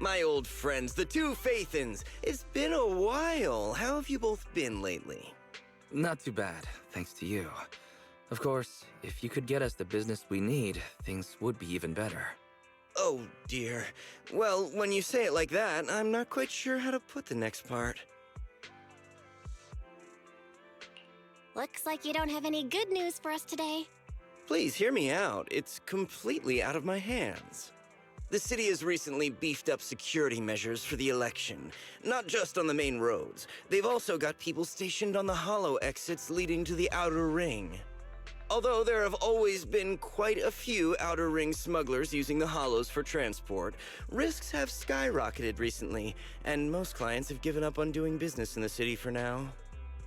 My old friends, the two Faithins. It's been a while. How have you both been lately? Not too bad, thanks to you. Of course, if you could get us the business we need, things would be even better. Oh, dear. Well, when you say it like that, I'm not quite sure how to put the next part. Looks like you don't have any good news for us today. Please hear me out. It's completely out of my hands. The city has recently beefed up security measures for the election, not just on the main roads. They've also got people stationed on the hollow exits leading to the outer ring. Although there have always been quite a few outer ring smugglers using the hollows for transport, risks have skyrocketed recently, and most clients have given up on doing business in the city for now.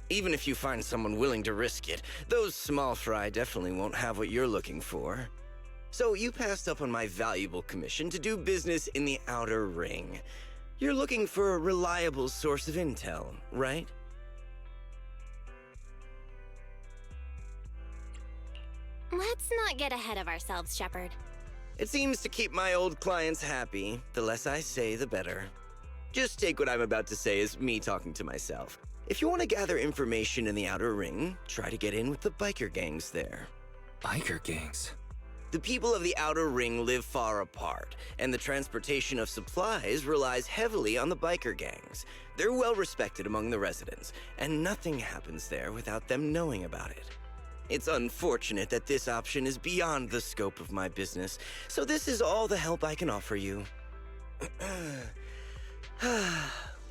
Even if you find someone willing to risk it, those small fry definitely won't have what you're looking for. So you passed up on my valuable commission to do business in the outer ring. You're looking for a reliable source of intel, right? Let's not get ahead of ourselves, Shepard. It seems to keep my old clients happy. The less I say, the better. Just take what I'm about to say as me talking to myself. If you want to gather information in the outer ring, try to get in with the biker gangs there. Biker gangs? The people of the outer ring live far apart, and the transportation of supplies relies heavily on the biker gangs. They're well respected among the residents, and nothing happens there without them knowing about it. It's unfortunate that this option is beyond the scope of my business, so this is all the help I can offer you.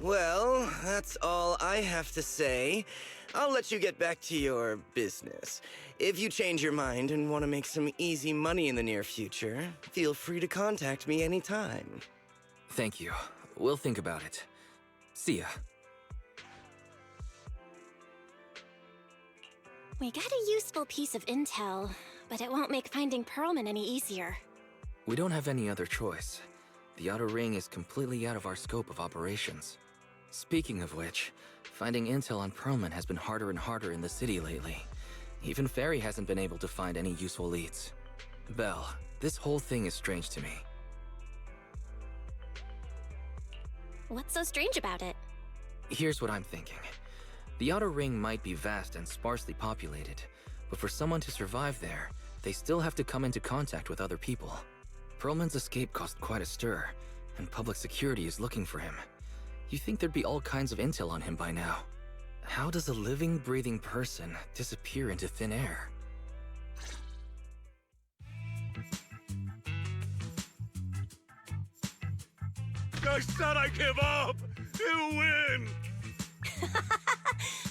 Well, that's all I have to say. I'll let you get back to your business. If you change your mind and want to make some easy money in the near future, feel free to contact me anytime. Thank you. We'll think about it. See ya. We got a useful piece of intel, but it won't make finding Pearlman any easier. We don't have any other choice. The outer ring is completely out of our scope of operations. Speaking of which, finding intel on Pearlman has been harder and harder in the city lately. Even Ferry hasn't been able to find any useful leads. Belle, this whole thing is strange to me. What's so strange about it? Here's what I'm thinking. The outer ring might be vast and sparsely populated, but for someone to survive there, they still have to come into contact with other people. Pearlman's escape caused quite a stir, and public security is looking for him. You'd think there'd be all kinds of intel on him by now. How does a living, breathing person disappear into thin air? I said I give up! You win!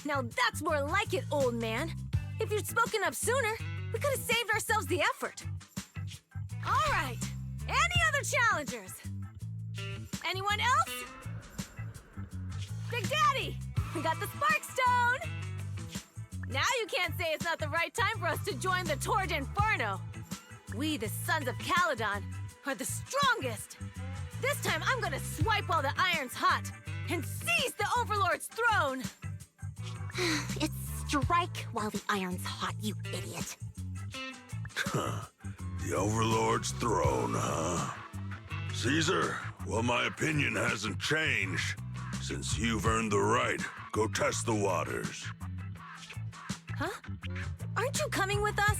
Now that's more like it, old man. If you'd spoken up sooner, we could have saved ourselves the effort. All right. Any other challengers? Anyone else? Big Daddy, we got the Spark Stone! Now you can't say it's not the right time for us to join the Tord Inferno. We, the Sons of Caledon, are the strongest. This time I'm gonna swipe while the iron's hot and seize the Overlord's throne! It's strike while the iron's hot, you idiot. The Overlord's throne, huh? Caesar, well, my opinion hasn't changed. Since you've earned the right, go test the waters. Huh? Aren't you coming with us?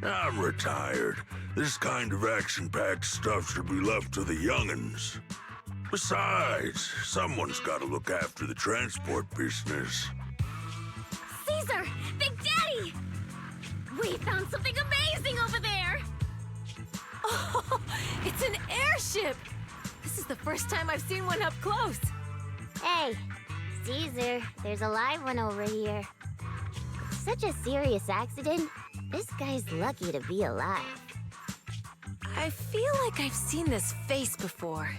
I'm retired. This kind of action-packed stuff should be left to the young'uns. Besides, someone's gotta look after the transport business. Caesar! Big Daddy! We found something amazing over there! Oh, it's an airship! This is the first time I've seen one up close. Hey, Caesar, there's a live one over here. It's such a serious accident. This guy's lucky to be alive. I feel like I've seen this face before.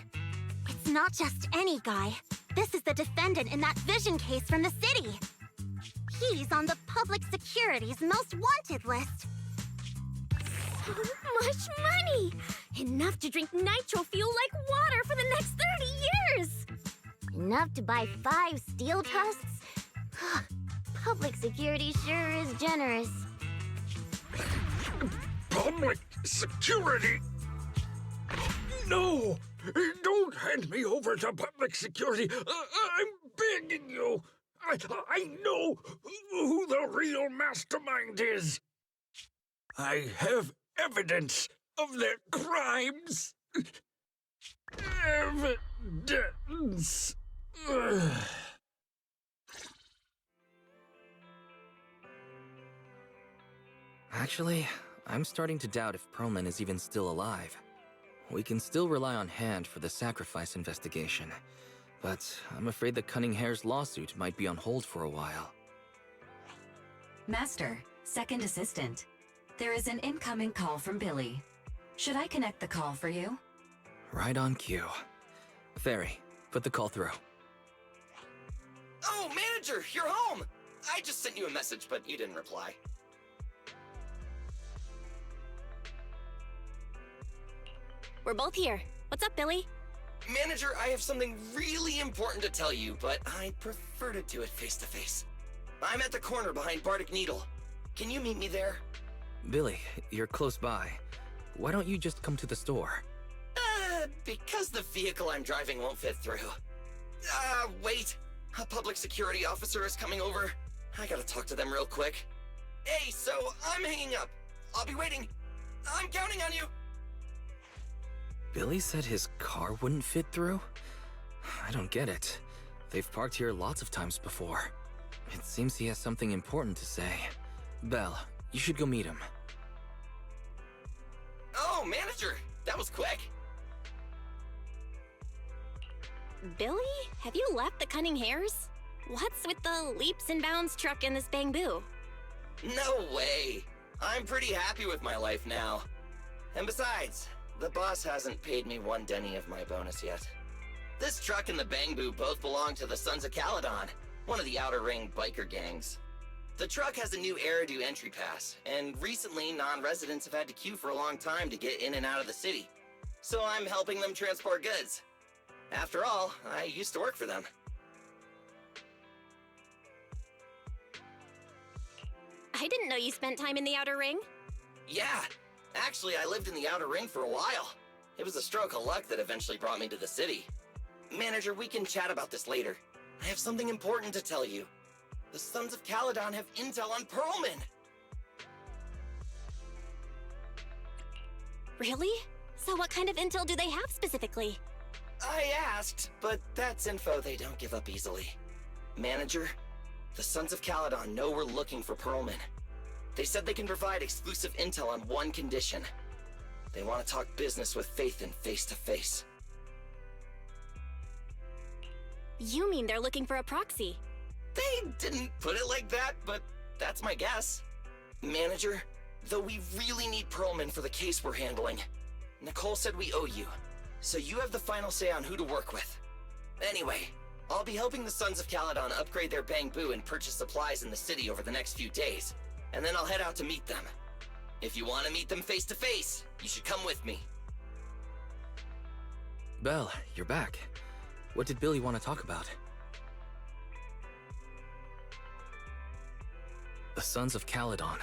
It's not just any guy. This is the defendant in that vision case from the city. He's on the public security's most wanted list. So much money! Enough to drink nitro fuel like water for the next 30 years! Enough to buy 5 steel tusks? Public security sure is generous. Public security? No! Don't hand me over to public security. I'm begging you. I know who the real mastermind is. I have evidence of their crimes. Evidence. Actually, I'm starting to doubt if Perlman is even still alive. We can still rely on Hand for the sacrifice investigation, but I'm afraid the Cunning Hare's lawsuit might be on hold for a while. Master, second assistant. There is an incoming call from Billy. Should I connect the call for you? Right on cue. Fairy, put the call through. Oh, manager, you're home! I just sent you a message, but you didn't reply. We're both here. What's up, Billy? Manager, I have something really important to tell you, but I'd prefer to do it face to face. I'm at the corner behind Bardic Needle. Can you meet me there? Billy, you're close by. Why don't you just come to the store? Because the vehicle I'm driving won't fit through. Wait. A public security officer is coming over. I gotta talk to them real quick. Hey, so I'm hanging up. I'll be waiting. I'm counting on you. Billy said his car wouldn't fit through? I don't get it. They've parked here lots of times before. It seems he has something important to say. Belle, you should go meet him. Oh, manager, that was quick. Billy? Have you left the Cunning Hares? What's with the leaps and bounds truck and this bamboo? No way. I'm pretty happy with my life now. And besides, the boss hasn't paid me 1 denny of my bonus yet. This truck and the Bangbu both belong to the Sons of Caledon, one of the Outer Ring biker gangs. The truck has a new Eridu entry pass, and recently non-residents have had to queue for a long time to get in and out of the city. So I'm helping them transport goods. After all, I used to work for them. I didn't know you spent time in the Outer Ring. Yeah, actually I lived in the Outer Ring for a while. It was a stroke of luck that eventually brought me to the city. Manager, we can chat about this later. I have something important to tell you. The Sons of Caledon have intel on Perlman. Really? So what kind of intel do they have specifically? I asked, but that's info they don't give up easily. Manager, the Sons of Caledon know we're looking for Perlman. They said they can provide exclusive intel on one condition. They want to talk business with Phaethon face to face. You mean they're looking for a proxy? They didn't put it like that, but that's my guess. Manager, though we really need Perlman for the case we're handling, Nicole said we owe you, so you have the final say on who to work with. Anyway, I'll be helping the Sons of Caledon upgrade their Bangbu and purchase supplies in the city over the next few days, and then I'll head out to meet them. If you want to meet them face to face, you should come with me. Belle, you're back. What did Billy want to talk about? The Sons of Caledon,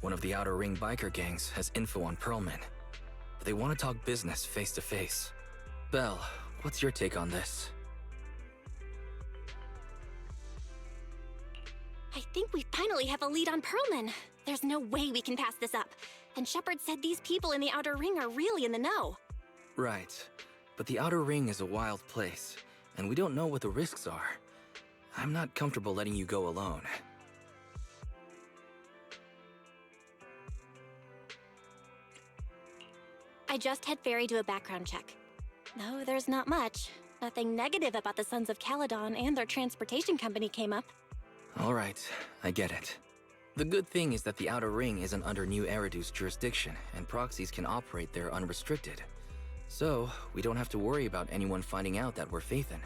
one of the Outer Ring biker gangs, has info on Perlman. They want to talk business face to face. Belle, what's your take on this? I think we finally have a lead on Perlman. There's no way we can pass this up. And Shepard said these people in the Outer Ring are really in the know. Right. But the Outer Ring is a wild place, and we don't know what the risks are. I'm not comfortable letting you go alone. I just had Fairy do a background check. No, there's not much. Nothing negative about the Sons of Caledon and their transportation company came up. All right, I get it. The good thing is that the Outer Ring isn't under New Eridu's jurisdiction, and proxies can operate there unrestricted. So, we don't have to worry about anyone finding out that we're Phaethon.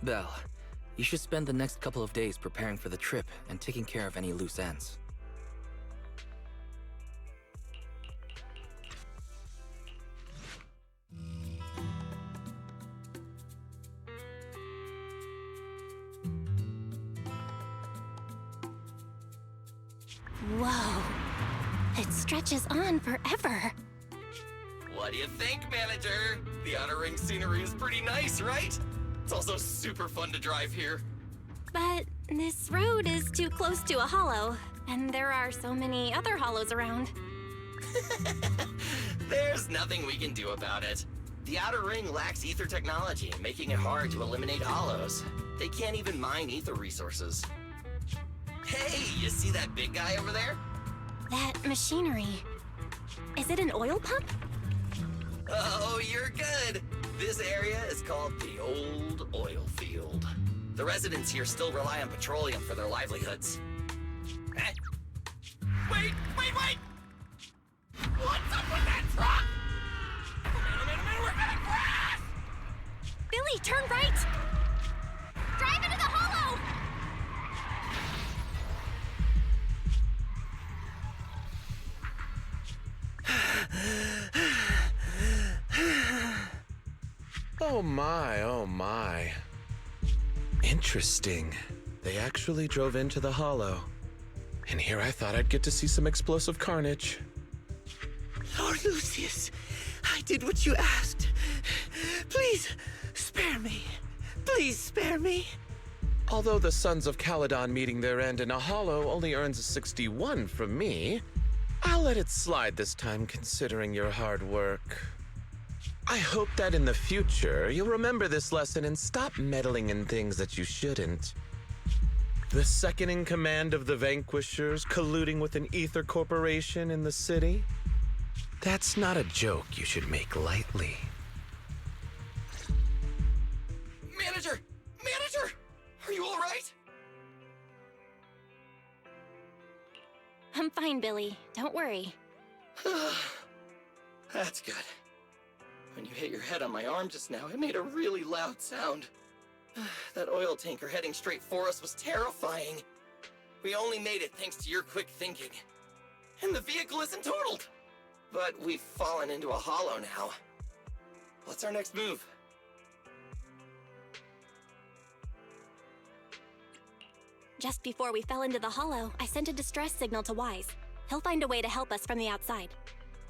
Belle, you should spend the next couple of days preparing for the trip and taking care of any loose ends. Whoa. It stretches on forever. What do you think, Manager? The Outer Ring scenery is pretty nice, right? It's also super fun to drive here. But this road is too close to a hollow, and there are so many other hollows around. There's nothing we can do about it. The Outer Ring lacks ether technology, making it hard to eliminate hollows. They can't even mine ether resources. Hey, you see that big guy over there? That machinery. Is it an oil pump? Oh, you're good. This area is called the Old Oil Field. The residents here still rely on petroleum for their livelihoods. Eh? Wait! What's up with that truck? We're gonna crash! Billy, turn right! Drive into the hollow! Oh my. Interesting. They actually drove into the hollow. And here I thought I'd get to see some explosive carnage. Lord Lucius, I did what you asked. Please, spare me. Please spare me. Although the Sons of Caledon meeting their end in a hollow only earns a 61 from me, I'll let it slide this time considering your hard work. I hope that in the future you'll remember this lesson and stop meddling in things that you shouldn't. The second in command of the Vanquishers colluding with an ether corporation in the city? That's not a joke you should make lightly. Manager! Are you all right? I'm fine, Billy. Don't worry. That's good. When you hit your head on my arm just now, it made a really loud sound. That oil tanker heading straight for us was terrifying. We only made it thanks to your quick thinking. And the vehicle isn't totaled. But we've fallen into a hollow now. What's our next move? Just before we fell into the hollow, I sent a distress signal to Wise. He'll find a way to help us from the outside.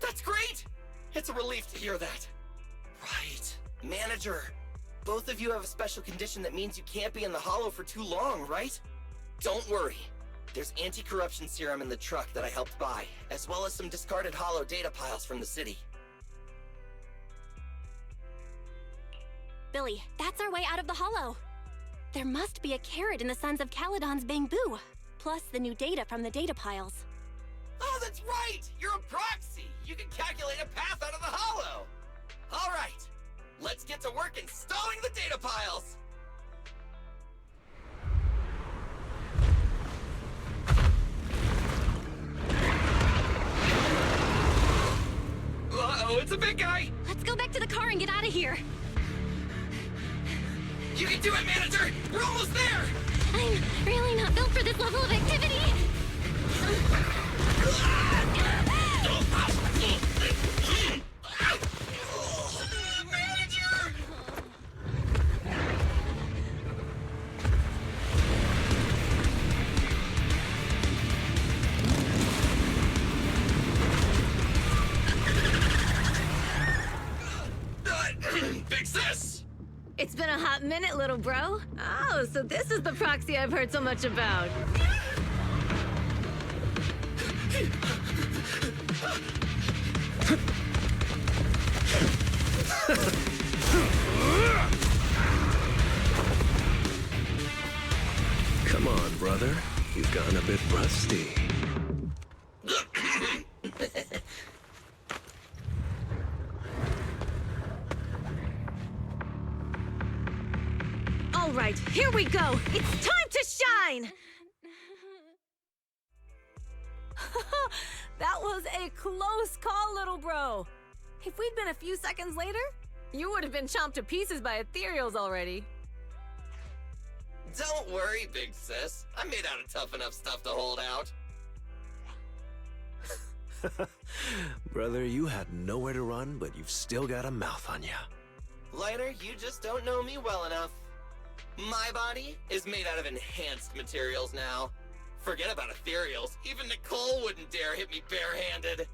That's great! It's a relief to hear that. Right. Manager, both of you have a special condition that means you can't be in the hollow for too long, right? Don't worry. There's anti-corruption serum in the truck that I helped buy, as well as some discarded hollow data piles from the city. Billy, that's our way out of the hollow. There must be a carrot in the Sons of Caledon's bamboo, plus the new data from the data piles. Oh, that's right! You're a proxy! You can calculate a path out of the hollow! All right, let's get to work installing the data piles! Uh-oh, it's a big guy! Let's go back to the car and get out of here. You can do it, Manager! We're almost there! I'm really not built for this level of activity. Manager! Big sis! It's been a hot minute, little bro. Oh, so this is the proxy I've heard so much about. Come on, brother. You've gotten a bit rusty. All right, here we go. It's time to shine! That was a close call, little bro. If we'd been a few seconds later, you would have been chomped to pieces by ethereals already. Don't worry, big sis. I'm made out of tough enough stuff to hold out. Brother, you had nowhere to run, but you've still got a mouth on ya. Lighter, you just don't know me well enough. My body is made out of enhanced materials now. Forget about ethereals. Even Nicole wouldn't dare hit me barehanded.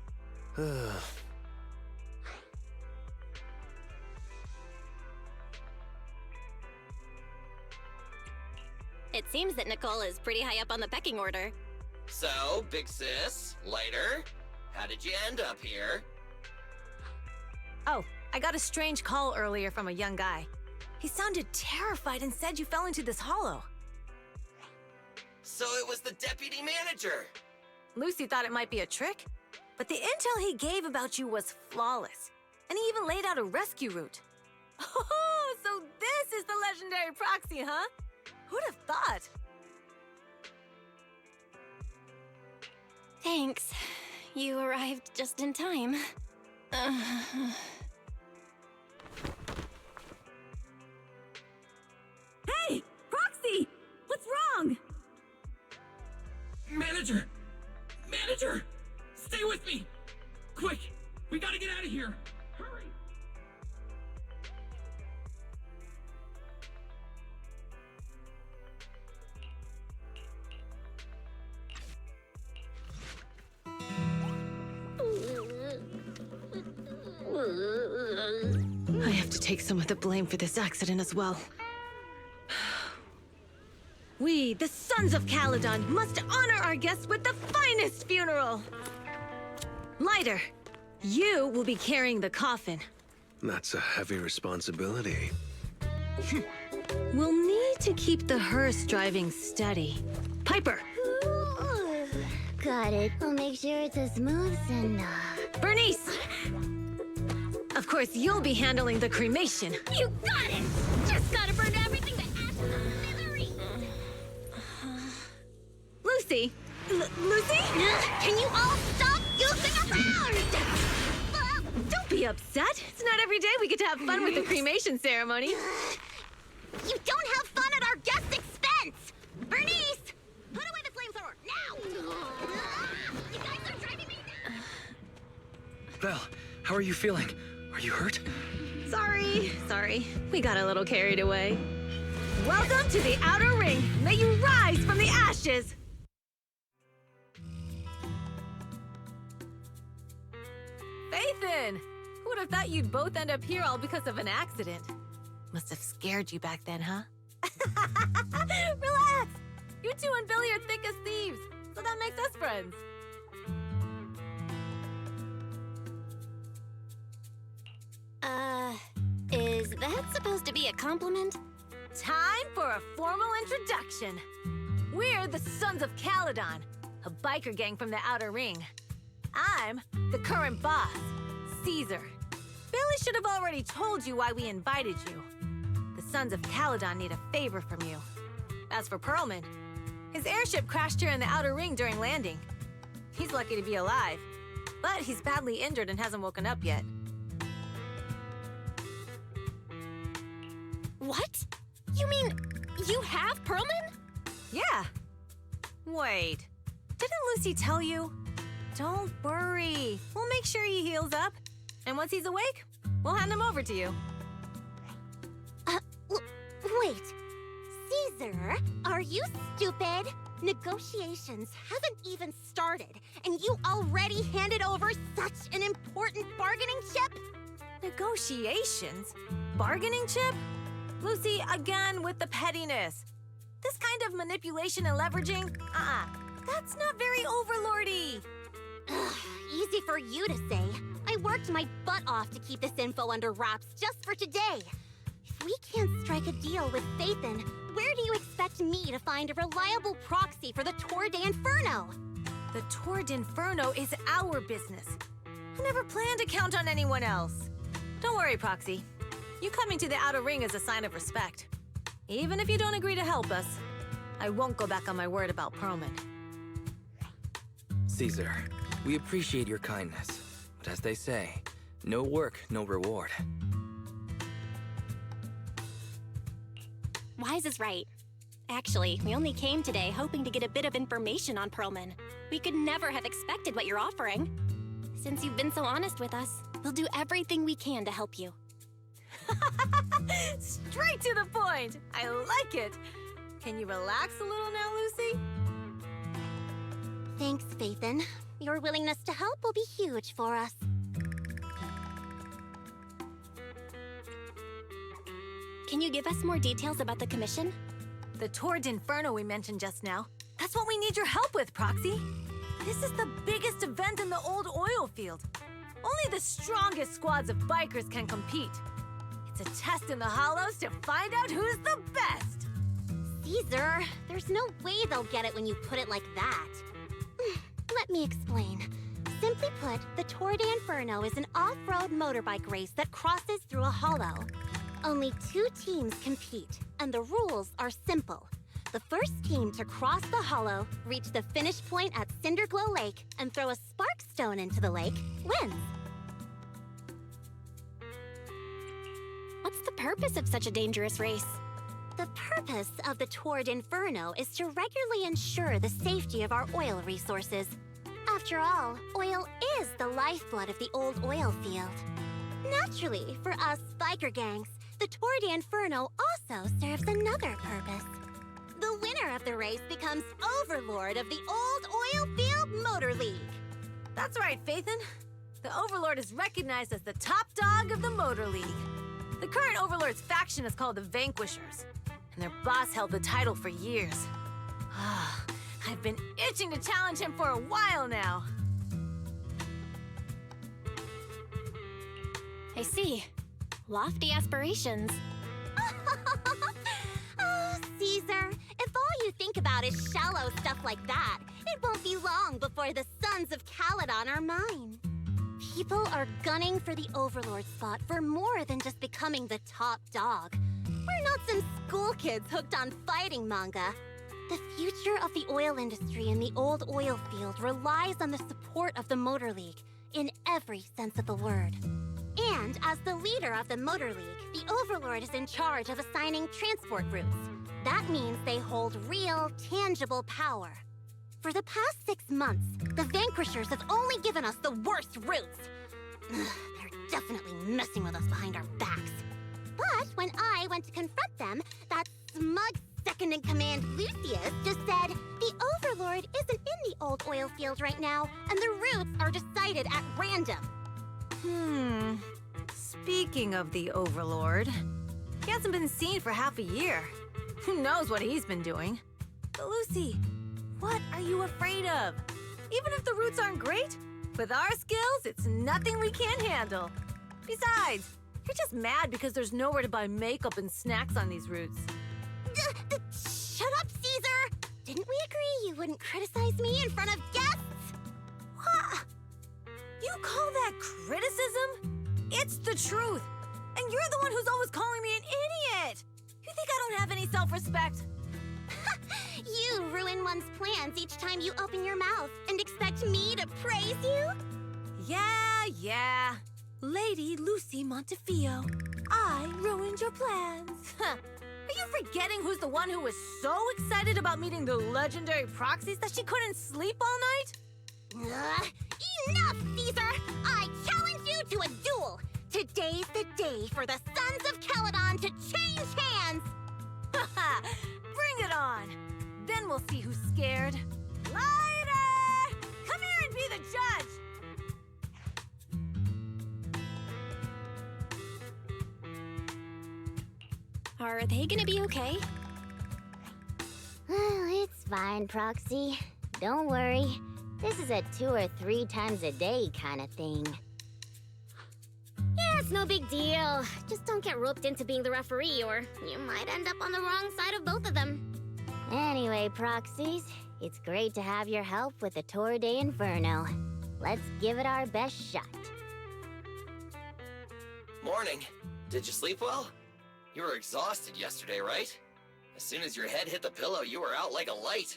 It seems that Nicole is pretty high up on the pecking order. So, big sis, lighter, how did you end up here? Oh, I got a strange call earlier from a young guy. He sounded terrified and said you fell into this hollow. So it was the deputy manager. Lucy thought it might be a trick, but the intel he gave about you was flawless. And he even laid out a rescue route. Oh, so this is the legendary proxy, huh? Who'd have thought? Thanks. You arrived just in time. Hey! Proxy! What's wrong? Manager! Manager! Stay with me! Quick! We gotta get out of here! Hurry! I have to take some of the blame for this accident as well. We, the Sons of Caledon, must honor our guests with the finest funeral! Lighter, you will be carrying the coffin. That's a heavy responsibility. We'll need to keep the hearse driving steady. Piper! Got it. I'll make sure it's as smooth and, Bernice! Of course, you'll be handling the cremation. You got it! Just gotta burn everything to ashes and misery! Lucy! Lucy? Can you all stop goofing around? Don't be upset. It's not every day we get to have fun with the cremation ceremony. You don't have fun at our guest expense! Bernice! Put away the flamethrower, now! You guys are driving me nuts! Belle, how are you feeling? Are you hurt? Sorry. We got a little carried away. Welcome to the Outer Ring. May you rise from the ashes. Fathan! Who would have thought you'd both end up here all because of an accident? Must have scared you back then, huh? Relax! You two and Billy are thick as thieves, so that makes us friends. Is that supposed to be a compliment? Time for a formal introduction. We're the Sons of Caledon, a biker gang from the Outer Ring. I'm the current boss, Caesar. Billy should have already told you why we invited you. The Sons of Caledon need a favor from you. As for Perlman, his airship crashed here in the Outer Ring during landing. He's lucky to be alive, but he's badly injured and hasn't woken up yet. What? You mean you have Perlman? Yeah. Wait, didn't Lucy tell you? Don't worry. We'll make sure he heals up. And once he's awake, we'll hand him over to you. Wait. Caesar, are you stupid? Negotiations haven't even started, and you already handed over such an important bargaining chip? Negotiations? Bargaining chip? Lucy, again with the pettiness. This kind of manipulation and leveraging? That's not very overlordy. Easy for you to say. I worked my butt off to keep this info under wraps just for today. If we can't strike a deal with Fathan, where do you expect me to find a reliable proxy for the Tour de Inferno? The Tour de Inferno is our business. I never planned to count on anyone else. Don't worry, Proxy. You coming to the Outer Ring is a sign of respect. Even if you don't agree to help us, I won't go back on my word about Perlman. Caesar, we appreciate your kindness. But as they say, no work, no reward. Wise is right. Actually, we only came today hoping to get a bit of information on Perlman. We could never have expected what you're offering. Since you've been so honest with us, we'll do everything we can to help you. Straight to the point! I like it! Can you relax a little now, Lucy? Thanks, Fathan. Your willingness to help will be huge for us. Can you give us more details about the commission? The Tour d'Inferno we mentioned just now. That's what we need your help with, Proxy. This is the biggest event in the old oil field. Only the strongest squads of bikers can compete. It's a test in the hollows to find out who's the best. Caesar, there's no way they'll get it when you put it like that. Let me explain. Simply put, the Tour d'Inferno is an off-road motorbike race that crosses through a hollow. Only 2 teams compete, and the rules are simple. The first team to cross the hollow, reach the finish point at Cinderglow Lake, and throw a spark stone into the lake, wins. What's the purpose of such a dangerous race? The purpose of the Tour d'Inferno is to regularly ensure the safety of our oil resources. After all, oil is the lifeblood of the old oil field. Naturally, for us biker gangs, the Tour d'Inferno also serves another purpose. The winner of the race becomes overlord of the old oil field motor league. That's right, Phaethon. The Overlord is recognized as the top dog of the Motor League. The current Overlord's faction is called the Vanquishers, and their boss held the title for years. I've been itching to challenge him for a while now. I see. Lofty aspirations. Oh, Caesar, if all you think about is shallow stuff like that, it won't be long before the sons of Caledon are mine. People are gunning for the Overlord spot for more than just becoming the top dog. We're not some school kids hooked on fighting manga. The future of the oil industry in the old oil field relies on the support of the Motor League, in every sense of the word. And as the leader of the Motor League, the Overlord is in charge of assigning transport routes. That means they hold real, tangible power. For the past 6 months, the Vanquishers have only given us the worst routes. They're definitely messing with us behind our backs. But when I went to confront them, that smug second-in-command Lucius just said the Overlord isn't in the old oil field right now, and the routes are decided at random. Speaking of the Overlord, he hasn't been seen for half a year. Who knows what he's been doing? But Lucy, what are you afraid of? Even if the routes aren't great, with our skills, it's nothing we can't handle. Besides, you're just mad because there's nowhere to buy makeup and snacks on these routes. Shut up, Caesar! Didn't we agree you wouldn't criticize me in front of guests? What? You call that criticism? It's the truth. And you're the one who's always calling me an idiot. You think I don't have any self-respect? You ruin one's plans each time you open your mouth and expect me to praise you? Yeah. Lady Lucy Montefiore, I ruined your plans. Are you forgetting who's the one who was so excited about meeting the legendary proxies that she couldn't sleep all night? Enough, Caesar! I challenge you to a duel! Today's the day for the Sons of Caledon to change hands! Bring it on! Then we'll see who's scared. Lighter! Come here and be the judge! Are they gonna be okay? It's fine, Proxy. Don't worry. This is a 2 or 3 times a day kind of thing. Yeah, it's no big deal. Just don't get roped into being the referee, or you might end up on the wrong side of both of them. Anyway, Proxies, it's great to have your help with the Tour d'Inferno. Let's give it our best shot. Morning. Did you sleep well? You were exhausted yesterday, right? As soon as your head hit the pillow, you were out like a light.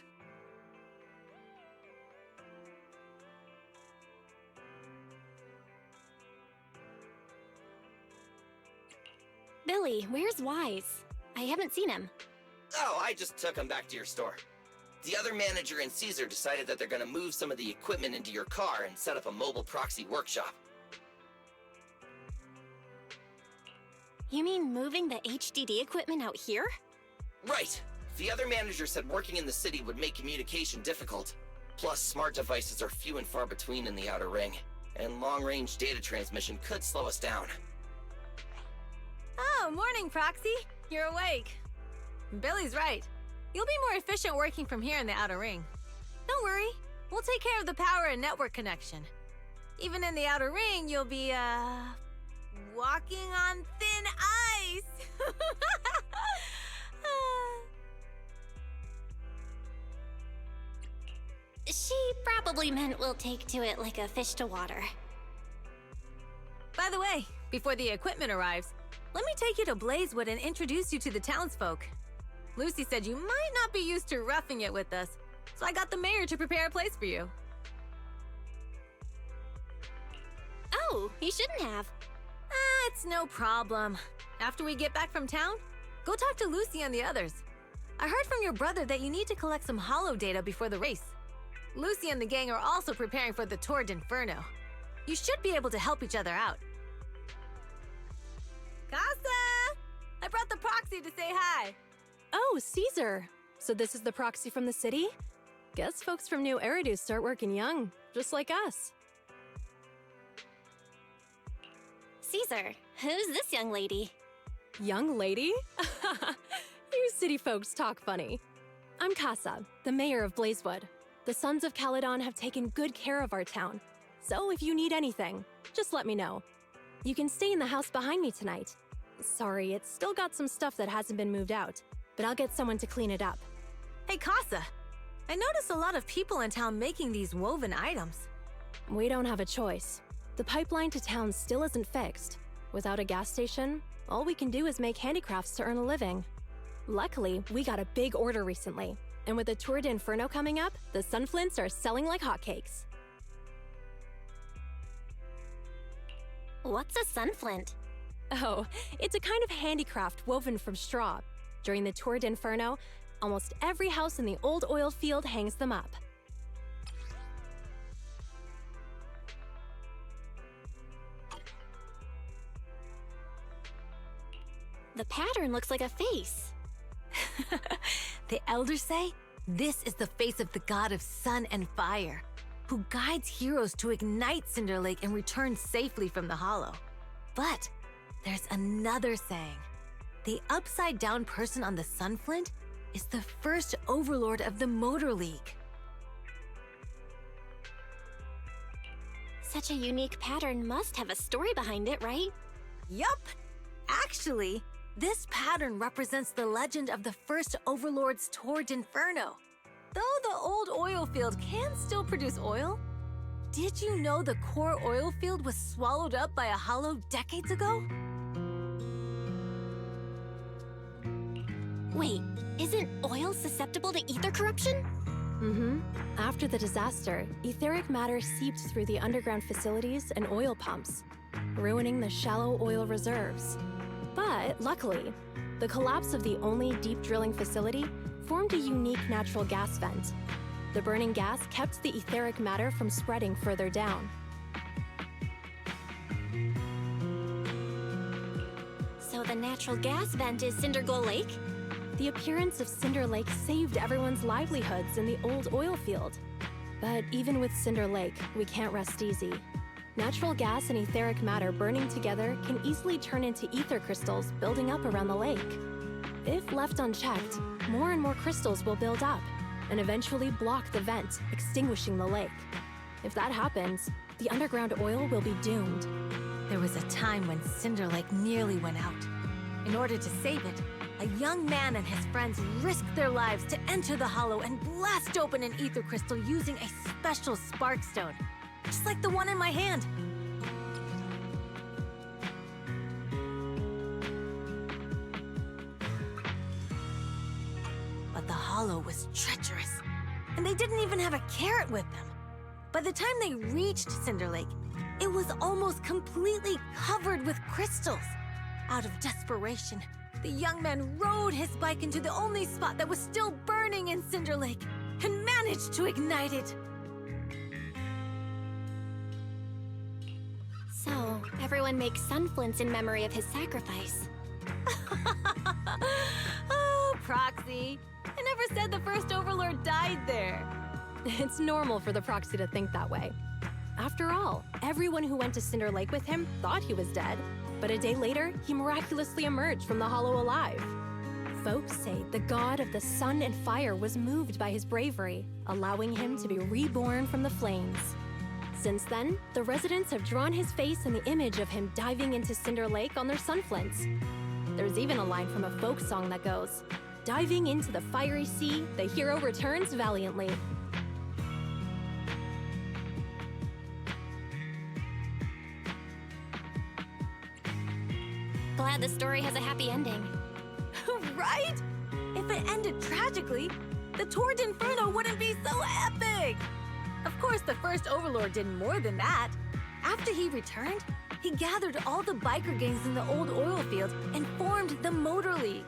Billy, where's Wise? I haven't seen him. Oh, I just took him back to your store. The other manager and Caesar decided that they're gonna move some of the equipment into your car and set up a mobile proxy workshop. You mean moving the HDD equipment out here? Right. The other manager said working in the city would make communication difficult. Plus, smart devices are few and far between in the Outer Ring, and long-range data transmission could slow us down. Oh, morning, Proxy. You're awake. Billy's right. You'll be more efficient working from here in the Outer Ring. Don't worry, we'll take care of the power and network connection. Even in the Outer Ring, you'll be, walking on thin ice! She probably meant we'll take to it like a fish to water. By the way, before the equipment arrives, let me take you to Blazewood and introduce you to the townsfolk. Lucy said you might not be used to roughing it with us, so I got the mayor to prepare a place for you. Oh, you shouldn't have. It's no problem. After we get back from town, go talk to Lucy and the others. I heard from your brother that you need to collect some holo data before the race. Lucy and the gang are also preparing for the Tour d'Inferno. You should be able to help each other out. Casa! I brought the proxy to say hi. Oh, Caesar. So this is the proxy from the city? Guess folks from New Eridu start working young, just like us. Caesar, who's this young lady? Young lady? You city folks talk funny. I'm Casa, the mayor of Blazewood. The Sons of Caledon have taken good care of our town. So if you need anything, just let me know. You can stay in the house behind me tonight. Sorry, it's still got some stuff that hasn't been moved out, but I'll get someone to clean it up. Hey, Casa. I noticed a lot of people in town making these woven items. We don't have a choice. The pipeline to town still isn't fixed. Without a gas station, all we can do is make handicrafts to earn a living. Luckily, we got a big order recently, and with the Tour d'Inferno coming up, the sunflints are selling like hotcakes. What's a sunflint? Oh, it's a kind of handicraft woven from straw. During the Tour d'Inferno, almost every house in the old oil field hangs them up. The pattern looks like a face. The elders say this is the face of the god of sun and fire, who guides heroes to ignite Cinder Lake and return safely from the hollow. But there's another saying. The upside-down person on the Sunflint is the first overlord of the Motor League. Such a unique pattern must have a story behind it, right? Yup! Actually, this pattern represents the legend of the first overlord's Tour d'Inferno. Though the old oil field can still produce oil, did you know the core oil field was swallowed up by a hollow decades ago? Wait, isn't oil susceptible to ether corruption? After the disaster, etheric matter seeped through the underground facilities and oil pumps, ruining the shallow oil reserves. But luckily, the collapse of the only deep drilling facility formed a unique natural gas vent. The burning gas kept the etheric matter from spreading further down. So the natural gas vent is Cindergold Lake? The appearance of Cinder Lake saved everyone's livelihoods in the old oil field. But even with Cinder Lake, we can't rest easy. Natural gas and etheric matter burning together can easily turn into ether crystals building up around the lake. If left unchecked, more and more crystals will build up and eventually block the vent, extinguishing the lake. If that happens, the underground oil will be doomed. There was a time when Cinder Lake nearly went out. In order to save it, a young man and his friends risked their lives to enter the hollow and blast open an ether crystal using a special spark stone, just like the one in my hand. But the hollow was treacherous, and they didn't even have a carrot with them. By the time they reached Cinder Lake, it was almost completely covered with crystals. Out of desperation, the young man rode his bike into the only spot that was still burning in Cinder Lake and managed to ignite it. So, everyone makes sunflints in memory of his sacrifice. Oh, Proxy. I never said the first Overlord died there. It's normal for the proxy to think that way. After all, everyone who went to Cinder Lake with him thought he was dead, but a day later, he miraculously emerged from the hollow alive. Folks say the god of the sun and fire was moved by his bravery, allowing him to be reborn from the flames. Since then, the residents have drawn his face in the image of him diving into Cinder Lake on their sunflints. There's even a line from a folk song that goes, "Diving into the fiery sea, the hero returns valiantly." Glad the story has a happy ending. Right? If it ended tragically, the Tour d'Inferno wouldn't be so epic! Of course, the first Overlord did more than that. After he returned, he gathered all the biker gangs in the old oil field and formed the Motor League.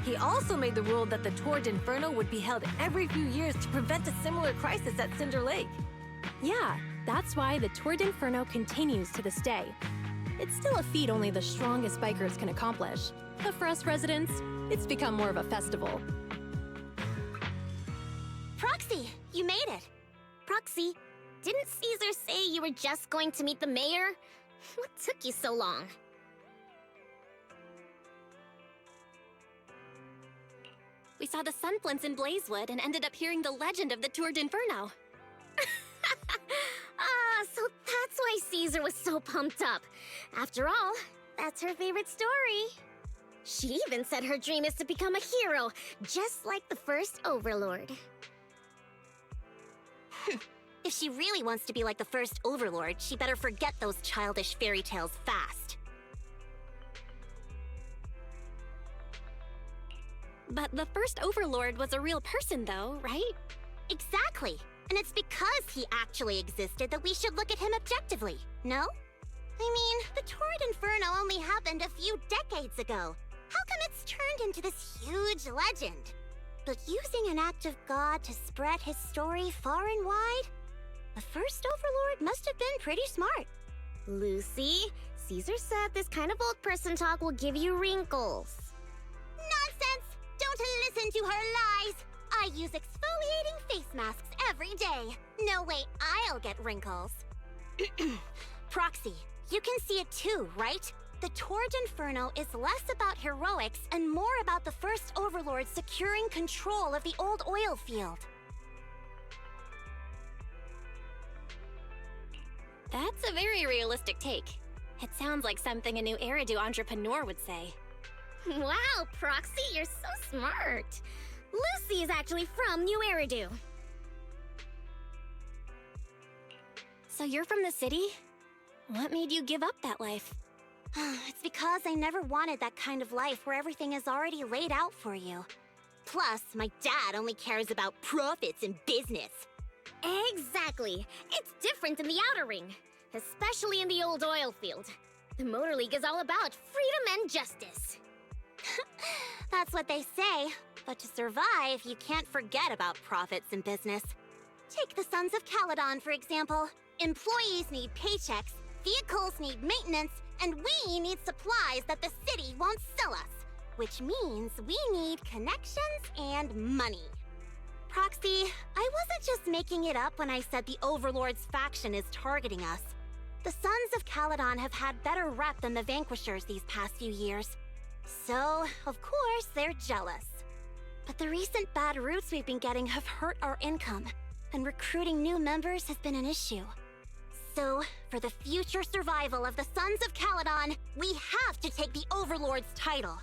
He also made the rule that the Tour d'Inferno would be held every few years to prevent a similar crisis at Cinder Lake. Yeah, that's why the Tour d'Inferno continues to this day. It's still a feat only the strongest bikers can accomplish. But for us residents, it's become more of a festival. Proxy, you made it. Proxy, didn't Caesar say you were just going to meet the mayor? What took you so long? We saw the sunflints in Blazewood and ended up hearing the legend of the Tour d'Inferno. So that's why Caesar was so pumped up. After all, that's her favorite story. She even said her dream is to become a hero, just like the first Overlord. If she really wants to be like the first Overlord, she better forget those childish fairy tales fast. But the first Overlord was a real person though, right? Exactly. And it's because he actually existed that we should look at him objectively, no? I mean, the Tour d'Inferno only happened a few decades ago. How come it's turned into this huge legend? But using an act of God to spread his story far and wide? The first Overlord must have been pretty smart. Lucy, Caesar said this kind of old person talk will give you wrinkles. Nonsense! Don't listen to her lies! I use exfoliating face masks every day. No way I'll get wrinkles. Proxy, you can see it too, right? The Tour d'Inferno is less about heroics and more about the first Overlord securing control of the old oil field. That's a very realistic take. It sounds like something a new Eridu entrepreneur would say. Wow, Proxy, you're so smart. Lucy is actually from New Eridu. So you're from the city? What made you give up that life? It's because I never wanted that kind of life where everything is already laid out for you. Plus, my dad only cares about profits and business. Exactly. It's different in the Outer Ring, especially in the old oil field. The Motor League is all about freedom and justice. That's what they say. But to survive, you can't forget about profits and business. Take the Sons of Caledon, for example. Employees need paychecks, vehicles need maintenance, and we need supplies that the city won't sell us. Which means we need connections and money. Proxy, I wasn't just making it up when I said the Overlord's faction is targeting us. The Sons of Caledon have had better rep than the Vanquishers these past few years. So, of course, they're jealous. But the recent bad routes we've been getting have hurt our income, and recruiting new members has been an issue. So, for the future survival of the Sons of Caledon, we have to take the Overlord's title.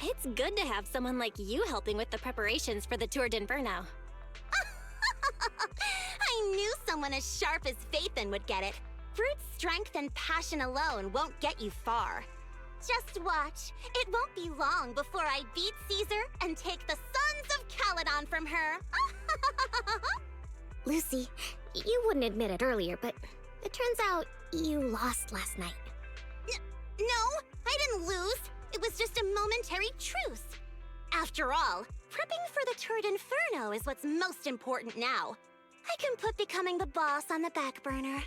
It's good to have someone like you helping with the preparations for the Tour d'Inferno. I knew someone as sharp as Phaethon would get it. Brute strength and passion alone won't get you far. Just watch. It won't be long before I beat Caesar and take the Sons of Caledon from her. Lucy, you wouldn't admit it earlier, but it turns out you lost last night. No, I didn't lose. It was just a momentary truce. After all, prepping for the Tour d'Inferno is what's most important now. I can put becoming the boss on the back burner.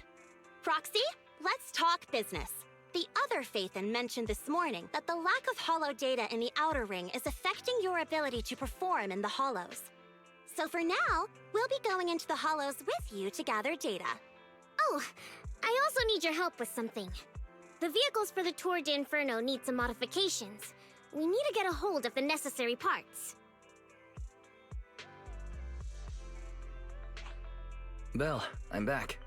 Proxy, let's talk business. The other Phaethon mentioned this morning that the lack of hollow data in the Outer Ring is affecting your ability to perform in the hollows. So for now, we'll be going into the hollows with you to gather data. Oh, I also need your help with something. The vehicles for the Tour de Inferno need some modifications. We need to get a hold of the necessary parts. Belle, I'm back.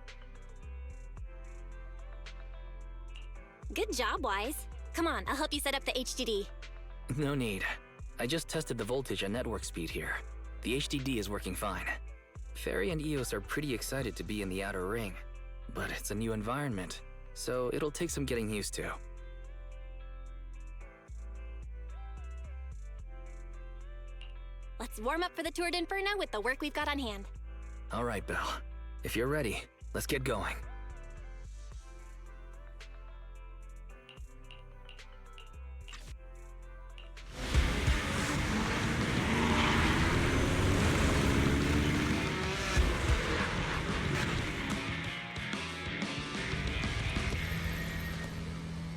Good job, Wise. Come on, I'll help you set up the HDD. No need. I just tested the voltage and network speed here. The HDD is working fine. Fairy and Eos are pretty excited to be in the Outer Ring, but it's a new environment, so it'll take some getting used to. Let's warm up for the Tour d'Inferno with the work we've got on hand. All right, Belle. If you're ready, let's get going.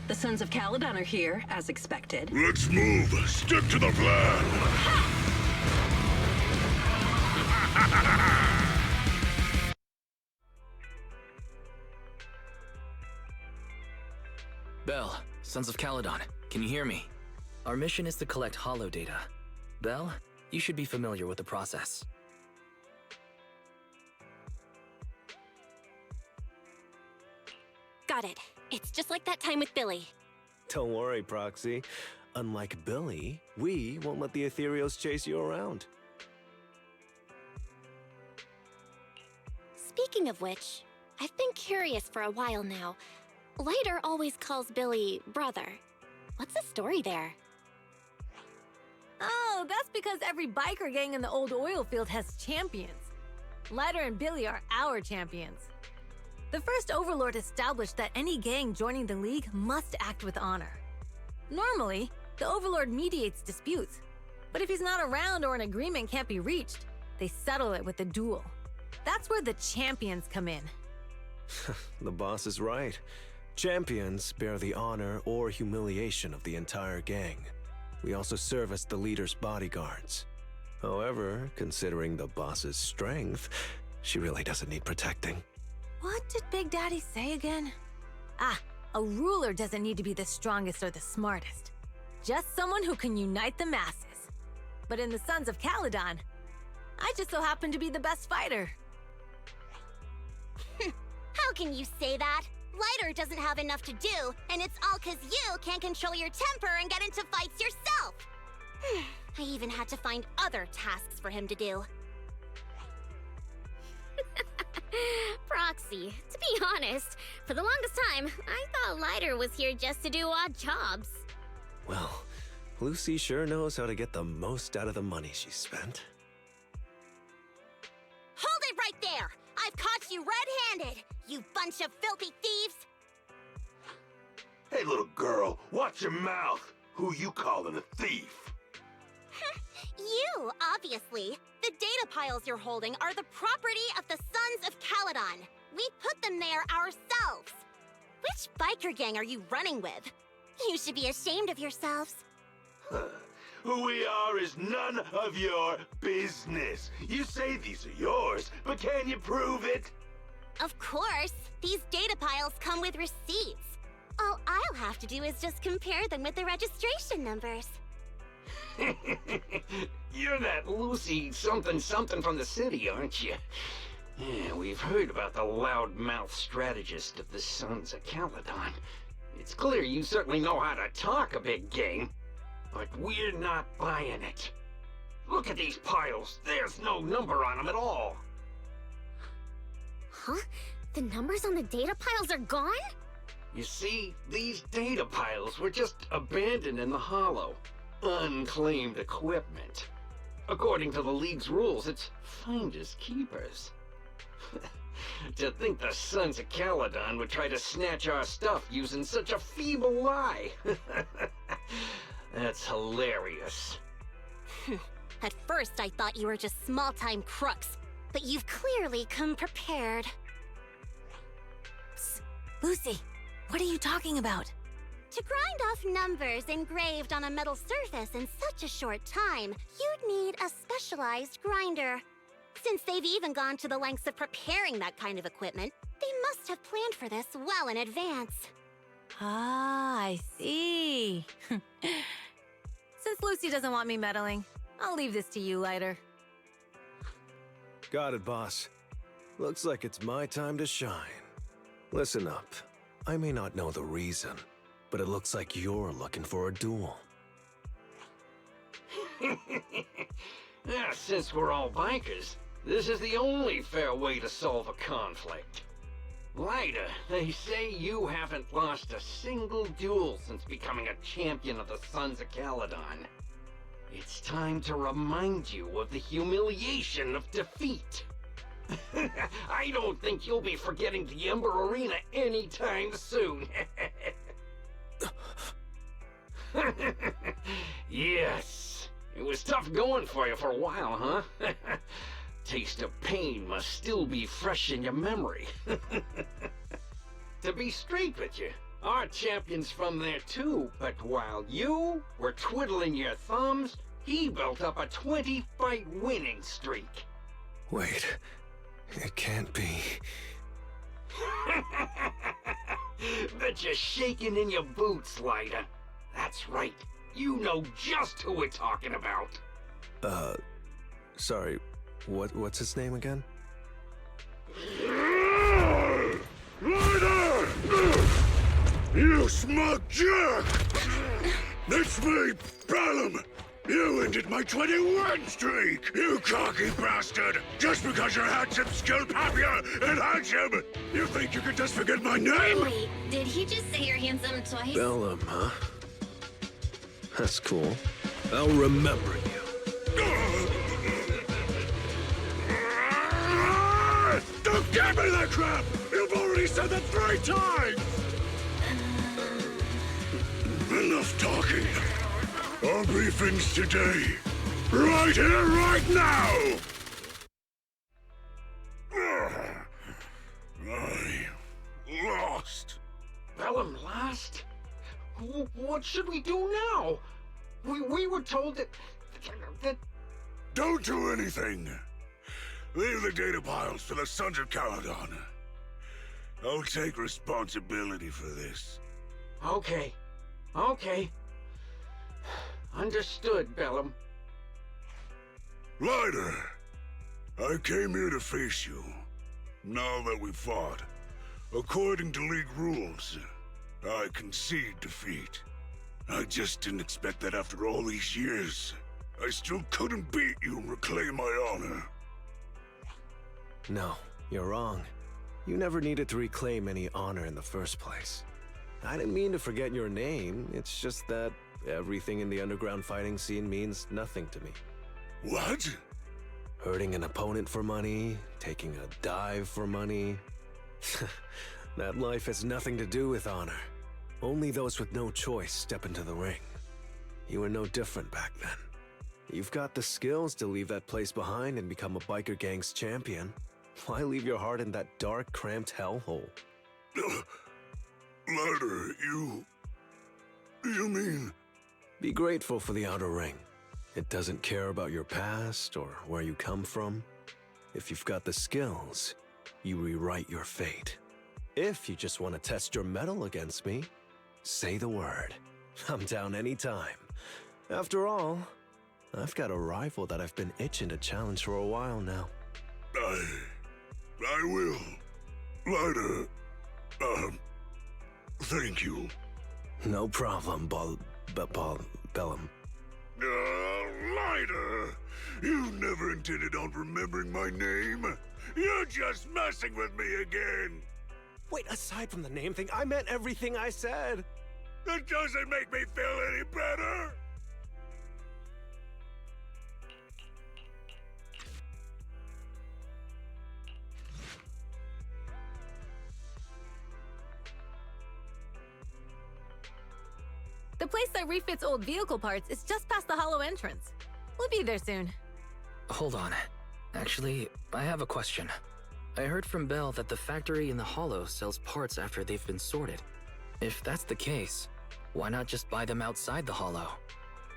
The Sons of Caledon are here, as expected. Let's move. Stick to the plan. Belle, Sons of Caledon, can you hear me? Our mission is to collect holo data. Belle, you should be familiar with the process. Got it. It's just like that time with Billy. Don't worry, Proxy. Unlike Billy, we won't let the ethereals chase you around. Speaking of which, I've been curious for a while now. Lighter always calls Billy brother. What's the story there? Oh, that's because every biker gang in the old oil field has champions. Lighter and Billy are our champions. The first Overlord established that any gang joining the League must act with honor. Normally, the Overlord mediates disputes, but if he's not around or an agreement can't be reached, they settle it with a duel. That's where the champions come in. The boss is right. Champions bear the honor or humiliation of the entire gang. We also serve as the leader's bodyguards. However, considering the boss's strength, she really doesn't need protecting. What did Big Daddy say again? Ah, a ruler doesn't need to be the strongest or the smartest. Just someone who can unite the masses. But in the Sons of Caledon, I just so happen to be the best fighter. How can you say that? Lighter doesn't have enough to do, and it's all 'cause you can't control your temper and get into fights yourself. I even had to find other tasks for him to do. Proxy, to be honest, for the longest time, I thought Lighter was here just to do odd jobs. Well, Lucy sure knows how to get the most out of the money she spent. Hold it right there! I've caught you red-handed, you bunch of filthy thieves! Hey, little girl, watch your mouth. Who you calling a thief? You, obviously. The data piles you're holding are the property of the Sons of Caledon. We put them there ourselves. Which biker gang are you running with? You should be ashamed of yourselves. Who we are is none of your business. You say these are yours, but can you prove it? Of course. These data piles come with receipts. All I'll have to do is just compare them with the registration numbers. You're that Lucy something from the city, aren't you? Yeah, we've heard about the loudmouth strategist of the Sons of Caledon. It's clear you certainly know how to talk a big game, but we're not buying it. Look at these piles. There's no number on them at all. Huh? The numbers on the data piles are gone? You see, these data piles were just abandoned in the hollow. Unclaimed equipment. According to the League's rules, it's finders keepers. To think the Sons of Caledon would try to snatch our stuff using such a feeble lie. That's hilarious. At first, I thought you were just small-time crooks, but you've clearly come prepared. Psst. Lucy, what are you talking about? To grind off numbers engraved on a metal surface in such a short time, you'd need a specialized grinder. Since they've even gone to the lengths of preparing that kind of equipment, they must have planned for this well in advance. Ah, I see. Since Lucy doesn't want me meddling, I'll leave this to you, Lighter. Got it, boss. Looks like it's my time to shine. Listen up. I may not know the reason, but it looks like you're looking for a duel. Since we're all bikers, this is the only fair way to solve a conflict. Lighter, they say you haven't lost a single duel since becoming a champion of the Sons of Caledon. It's time to remind you of the humiliation of defeat. I don't think you'll be forgetting the Ember Arena anytime soon. Yes, it was tough going for you for a while, huh? Taste of pain must still be fresh in your memory. To be straight with you, our champion's from there too, but while you were twiddling your thumbs, he built up a 20-fight winning streak. Wait, it can't be. Bet you're shaking in your boots, Lighter. That's right, you know just who we're talking about. Sorry, what's his name again? Lighter! You smug jerk! It's me, Bellum! You ended my 21 streak, you cocky bastard! Just because you're handsome, skilled, popular, and handsome! You think you can just forget my name? Wait, did he just say you're handsome twice? Bellum, huh? That's cool. I'll remember you. Don't give me that crap! You've already said that 3 times! Enough talking. Our briefings today. Right here, right now! I lost. Bellum lost? What should we do now? We were told that... Don't do anything. Leave the data piles to the Sons of Caledon. I'll take responsibility for this. Okay. Understood, Bellum. Lighter, I came here to face you. Now that we fought, according to League rules, I concede defeat. I just didn't expect that after all these years, I still couldn't beat you and reclaim my honor. No, you're wrong. You never needed to reclaim any honor in the first place. I didn't mean to forget your name, it's just that everything in the underground fighting scene means nothing to me. What? Hurting an opponent for money, taking a dive for money. That life has nothing to do with honor. Only those with no choice step into the ring. You were no different back then. You've got the skills to leave that place behind and become a biker gang's champion. Why leave your heart in that dark, cramped hellhole? Lighter, you mean... Be grateful for the outer ring. It doesn't care about your past or where you come from. If you've got the skills, you rewrite your fate. If you just want to test your mettle against me, say the word. I'm down anytime. After all, I've got a rival that I've been itching to challenge for a while now. I will. Lighter, thank you. No problem, Bellum. Lighter! You never intended on remembering my name. You're just messing with me again. Wait, aside from the name thing, I meant everything I said. It doesn't make me feel any better. The place that refits old vehicle parts is just past the hollow entrance. We'll be there soon. Hold on. Actually, I have a question. I heard from Belle that the factory in the hollow sells parts after they've been sorted. If that's the case, why not just buy them outside the hollow?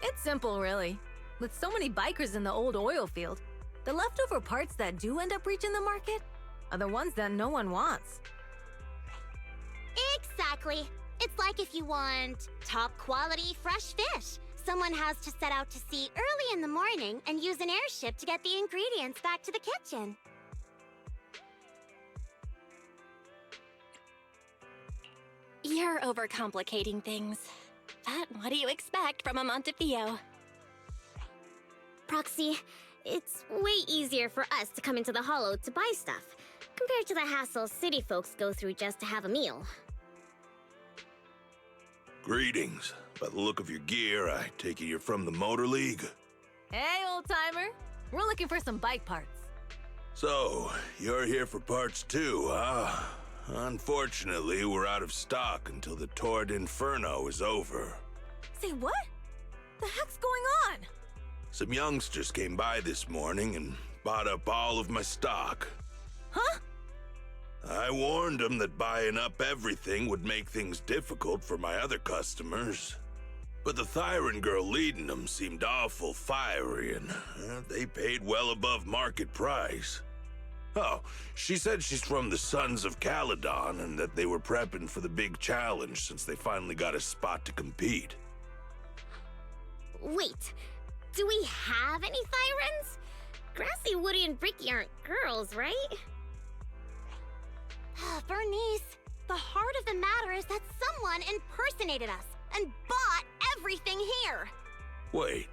It's simple, really. With so many bikers in the old oil field, the leftover parts that do end up reaching the market are the ones that no one wants. Exactly. It's like if you want top quality fresh fish. Someone has to set out to sea early in the morning and use an airship to get the ingredients back to the kitchen. You're overcomplicating things. But what do you expect from a Montefiore? Proxy, it's way easier for us to come into the Hollow to buy stuff, compared to the hassle city folks go through just to have a meal. Greetings. By the look of your gear, I take it you're from the Motor League? Hey, old-timer. We're looking for some bike parts. So, you're here for parts too, huh? Unfortunately, we're out of stock until the Tour d'Inferno is over. Say what? The heck's going on? Some youngsters came by this morning and bought up all of my stock. Huh? I warned them that buying up everything would make things difficult for my other customers. But the Thyran girl leading them seemed awful fiery, and they paid well above market price. Oh, she said she's from the Sons of Caledon and that they were prepping for the big challenge since they finally got a spot to compete. Wait, do we have any Thyrans? Grassy, Woody, and Bricky aren't girls, right? Bernice, the heart of the matter is that someone impersonated us and bought everything here. Wait,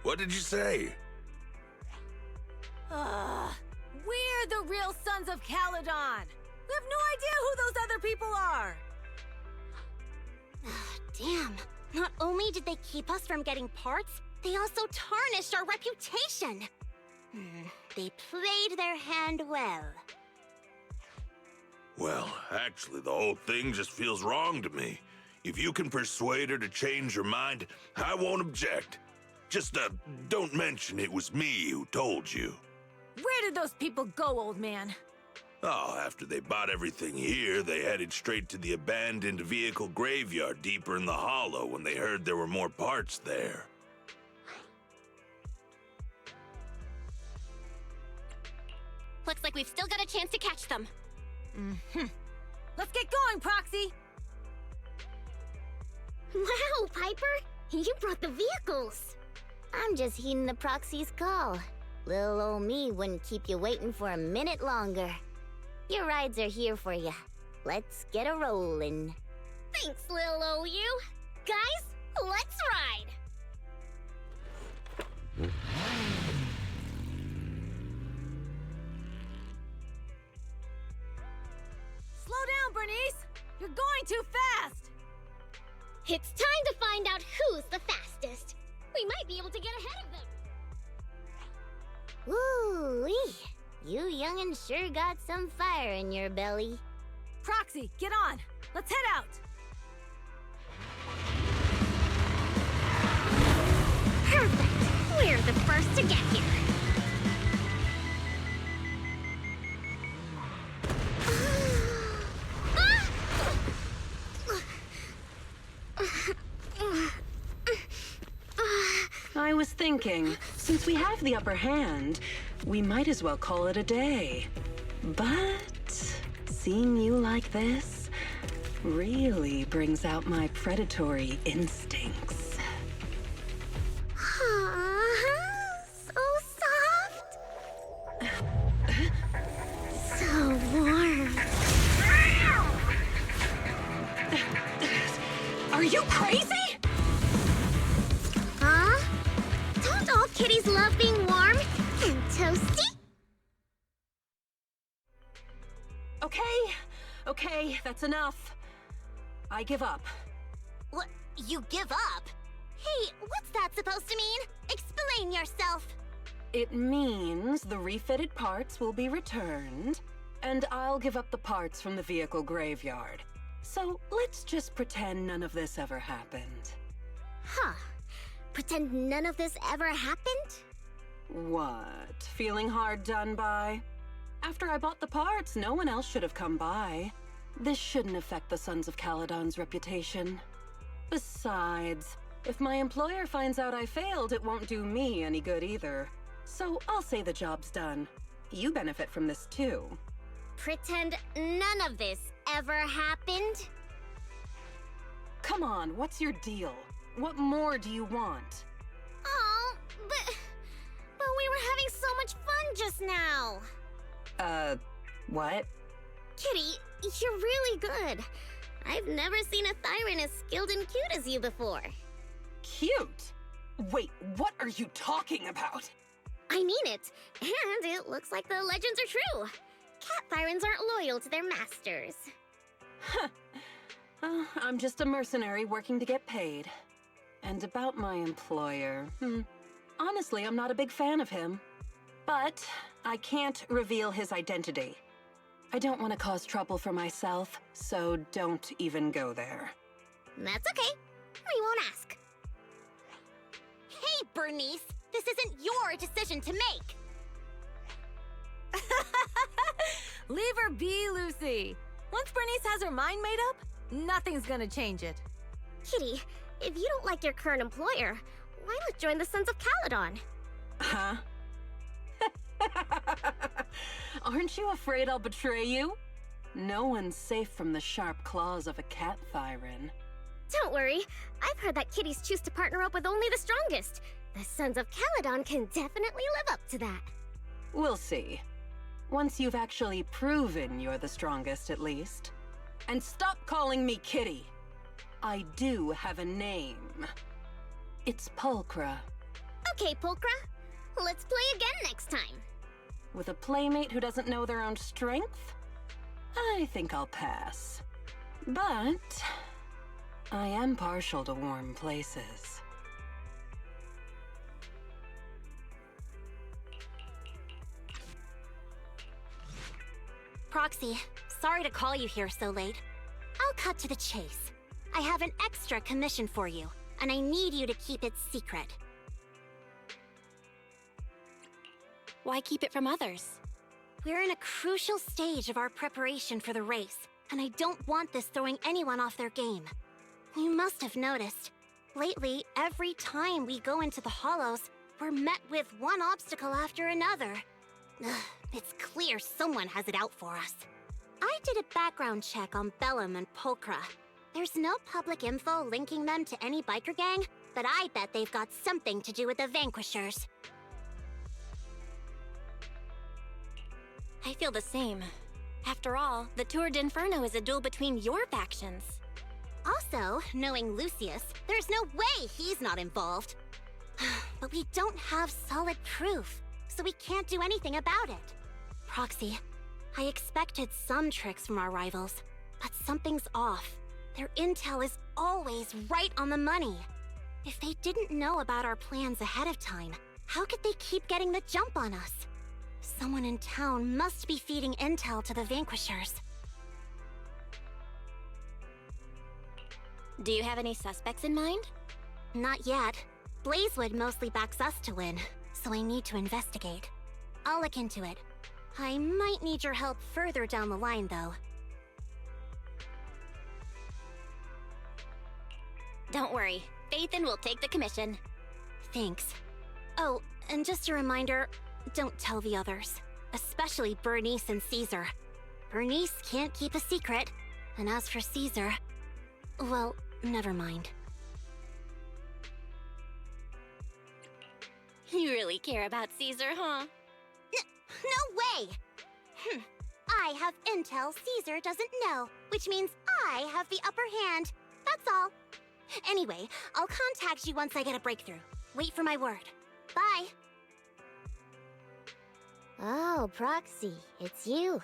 what did you say? We're the real Sons of Caledon. We have no idea who those other people are. Damn. Not only did they keep us from getting parts, they also tarnished our reputation. They played their hand well. Well, actually, the whole thing just feels wrong to me. If you can persuade her to change her mind, I won't object. Just, don't mention it was me who told you. Where did those people go, old man? Oh, after they bought everything here, they headed straight to the abandoned vehicle graveyard deeper in the Hollow when they heard there were more parts there. Looks like we've still got a chance to catch them. Let's get going, Proxy! Wow, Piper! You brought the vehicles! I'm just heeding the Proxy's call. Little old me wouldn't keep you waiting for a minute longer. Your rides are here for you. Let's get a rollin'. Thanks, little old you. Guys, let's ride! Slow down, Bernice! You're going too fast! It's time to find out who's the fastest. We might be able to get ahead of them. Woo-wee! You young'uns sure got some fire in your belly. Proxy, get on! Let's head out! Perfect! We're the first to get here. I was thinking, since we have the upper hand, we might as well call it a day. But seeing you like this really brings out my predatory instincts. So soft. So warm. Are you crazy? Huh? Don't all kitties love being warm and toasty? Okay, that's enough. I give up. What? You give up? Hey, what's that supposed to mean? Explain yourself. It means the refitted parts will be returned, and I'll give up the parts from the vehicle graveyard. So let's just pretend none of this ever happened. Huh. Pretend none of this ever happened? What? Feeling hard done by? After I bought the parts, no one else should have come by. This shouldn't affect the Sons of Caledon's reputation. Besides, if my employer finds out I failed, it won't do me any good either. So I'll say the job's done. You benefit from this too. Pretend none of this ever happened? Come on, what's your deal? What more do you want? Oh, but we were having so much fun just now. What? Kitty, you're really good. I've never seen a Thyran as skilled and cute as you before. Cute? Wait, what are you talking about? I mean it, and it looks like the legends are true. Cat Thyrans aren't loyal to their masters. I'm just a mercenary working to get paid. And about my employer, honestly, I'm not a big fan of him. But I can't reveal his identity. I don't want to cause trouble for myself, so don't even go there. That's okay. We won't ask. Hey, Bernice! This isn't your decision to make! Leave her be, Lucy. Once Bernice has her mind made up, nothing's gonna change it. Kitty, if you don't like your current employer, why not join the Sons of Caledon? Huh? Aren't you afraid I'll betray you? No one's safe from the sharp claws of a cat Thyran. Don't worry. I've heard that kitties choose to partner up with only the strongest. The Sons of Caledon can definitely live up to that. We'll see. Once you've actually proven you're the strongest, at least. And stop calling me Kitty. I do have a name. It's Pulchra. Okay, Pulchra. Let's play again next time. With a playmate who doesn't know their own strength? I think I'll pass. But I am partial to warm places. Proxy, sorry to call you here so late. I'll cut to the chase. I have an extra commission for you, and I need you to keep it secret. Why keep it from others? We're in a crucial stage of our preparation for the race, and I don't want this throwing anyone off their game. You must have noticed. Lately, every time we go into the Hollows, we're met with one obstacle after another. Ugh, it's clear someone has it out for us. I did a background check on Bellum and Pulchra. There's no public info linking them to any biker gang, but I bet they've got something to do with the Vanquishers. I feel the same. After all, the Tour d'Inferno is a duel between your factions. Also, knowing Lucius, there's no way he's not involved. But we don't have solid proof, so we can't do anything about it. Proxy, I expected some tricks from our rivals, but something's off. Their intel is always right on the money. If they didn't know about our plans ahead of time, how could they keep getting the jump on us? Someone in town must be feeding intel to the Vanquishers. Do you have any suspects in mind? Not yet. Blazewood mostly backs us to win, so I need to investigate. I'll look into it. I might need your help further down the line, though. Don't worry. Phaethon will take the commission. Thanks. Oh, and just a reminder, don't tell the others. Especially Bernice and Caesar. Bernice can't keep a secret. And as for Caesar... well, never mind. You really care about Caesar, huh? No way! I have intel Caesar doesn't know, which means I have the upper hand. That's all. Anyway, I'll contact you once I get a breakthrough. Wait for my word. Bye. Oh, Proxy, it's you.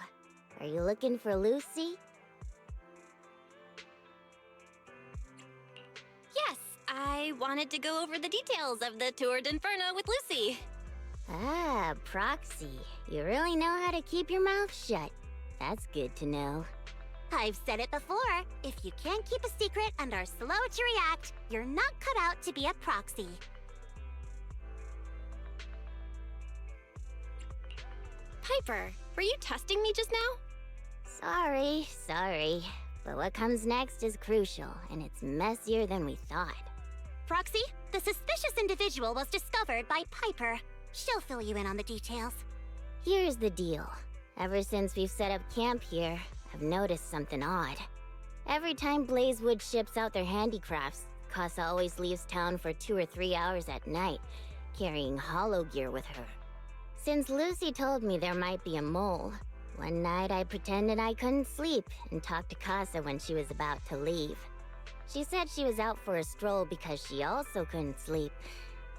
Are you looking for Lucy? Yes, I wanted to go over the details of the Tour d'Inferno with Lucy. Ah, Proxy. You really know how to keep your mouth shut. That's good to know. I've said it before. If you can't keep a secret and are slow to react, you're not cut out to be a proxy. Piper, were you testing me just now? Sorry. But what comes next is crucial, and it's messier than we thought. Proxy, the suspicious individual was discovered by Piper. She'll fill you in on the details. Here's the deal. Ever since we've set up camp here, I've noticed something odd. Every time Blazewood ships out their handicrafts, Casa always leaves town for 2 or 3 hours at night, carrying hollow gear with her. Since Lucy told me there might be a mole, one night I pretended I couldn't sleep and talked to Casa when she was about to leave. She said she was out for a stroll because she also couldn't sleep,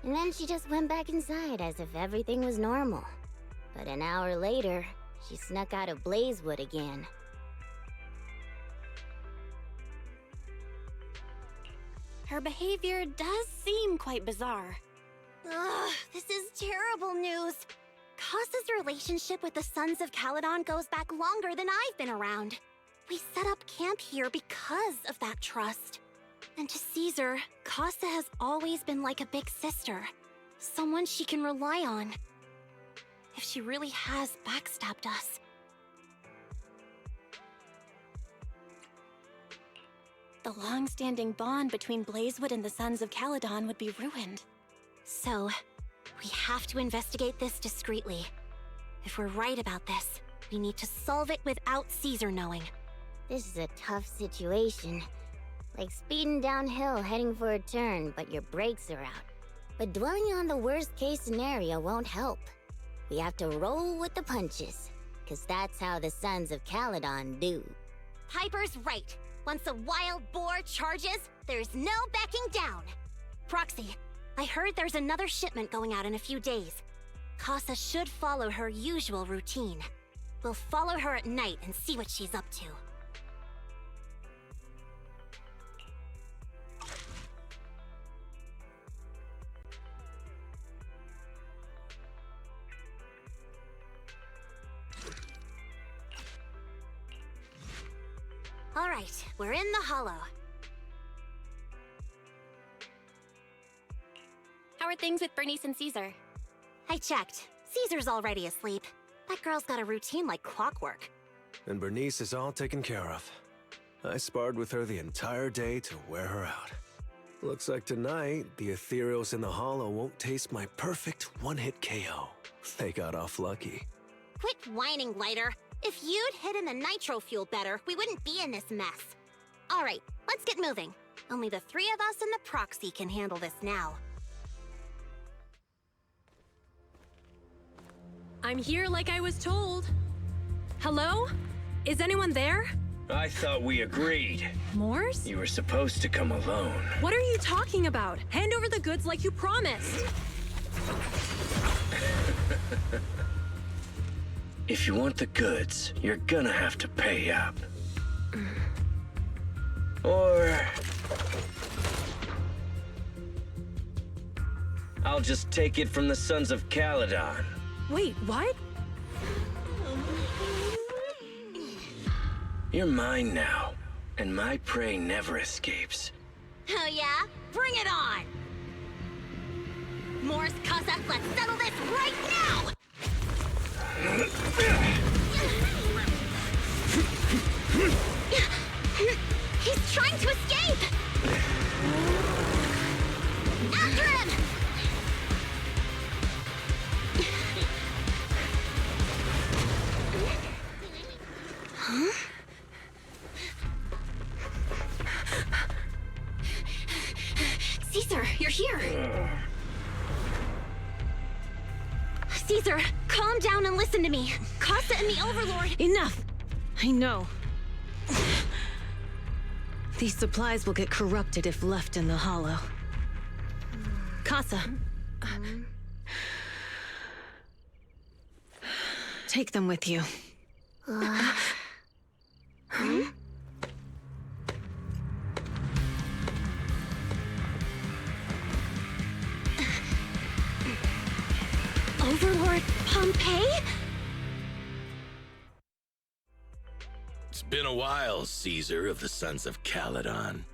and then she just went back inside as if everything was normal. But an hour later, she snuck out of Blazewood again. Her behavior does seem quite bizarre. Ugh, this is terrible news. Casa's relationship with the Sons of Caledon goes back longer than I've been around. We set up camp here because of that trust. And to Caesar, Casa has always been like a big sister. Someone she can rely on. If she really has backstabbed us. The long-standing bond between Blazewood and the Sons of Caledon would be ruined. So, we have to investigate this discreetly. If we're right about this, we need to solve it without Caesar knowing. This is a tough situation. Like speeding downhill heading for a turn, but your brakes are out. But dwelling on the worst-case scenario won't help. We have to roll with the punches, 'cause that's how the Sons of Caledon do. Piper's right. Once a wild boar charges, there's no backing down. Proxy, I heard there's another shipment going out in a few days. Casa should follow her usual routine. We'll follow her at night and see what she's up to. All right, we're in the hollow. How are things with Bernice and Caesar? I checked. Caesar's already asleep. That girl's got a routine like clockwork. And Bernice is all taken care of. I sparred with her the entire day to wear her out. Looks like tonight, the ethereals in the hollow won't taste my perfect one-hit KO. They got off lucky. Quit whining, Lighter. If you'd hidden the nitro fuel better, we wouldn't be in this mess. All right, let's get moving. Only the 3 of us and the proxy can handle this now. I'm here like I was told. Hello? Is anyone there? I thought we agreed. Morse? You were supposed to come alone. What are you talking about? Hand over the goods like you promised. If you want the goods, you're gonna have to pay up. Or... I'll just take it from the Sons of Caledon. Wait, what? You're mine now, and my prey never escapes. Oh yeah? Bring it on! Morse, Casa, let's settle this right now! He's trying to escape! After him! Huh? Caesar, you're here! Caesar, calm down and listen to me. Casa and the Overlord... Enough! I know. These supplies will get corrupted if left in the hollow. Casa. Take them with you. Overlord Pompeii? It's been a while, Caesar of the Sons of Caledon.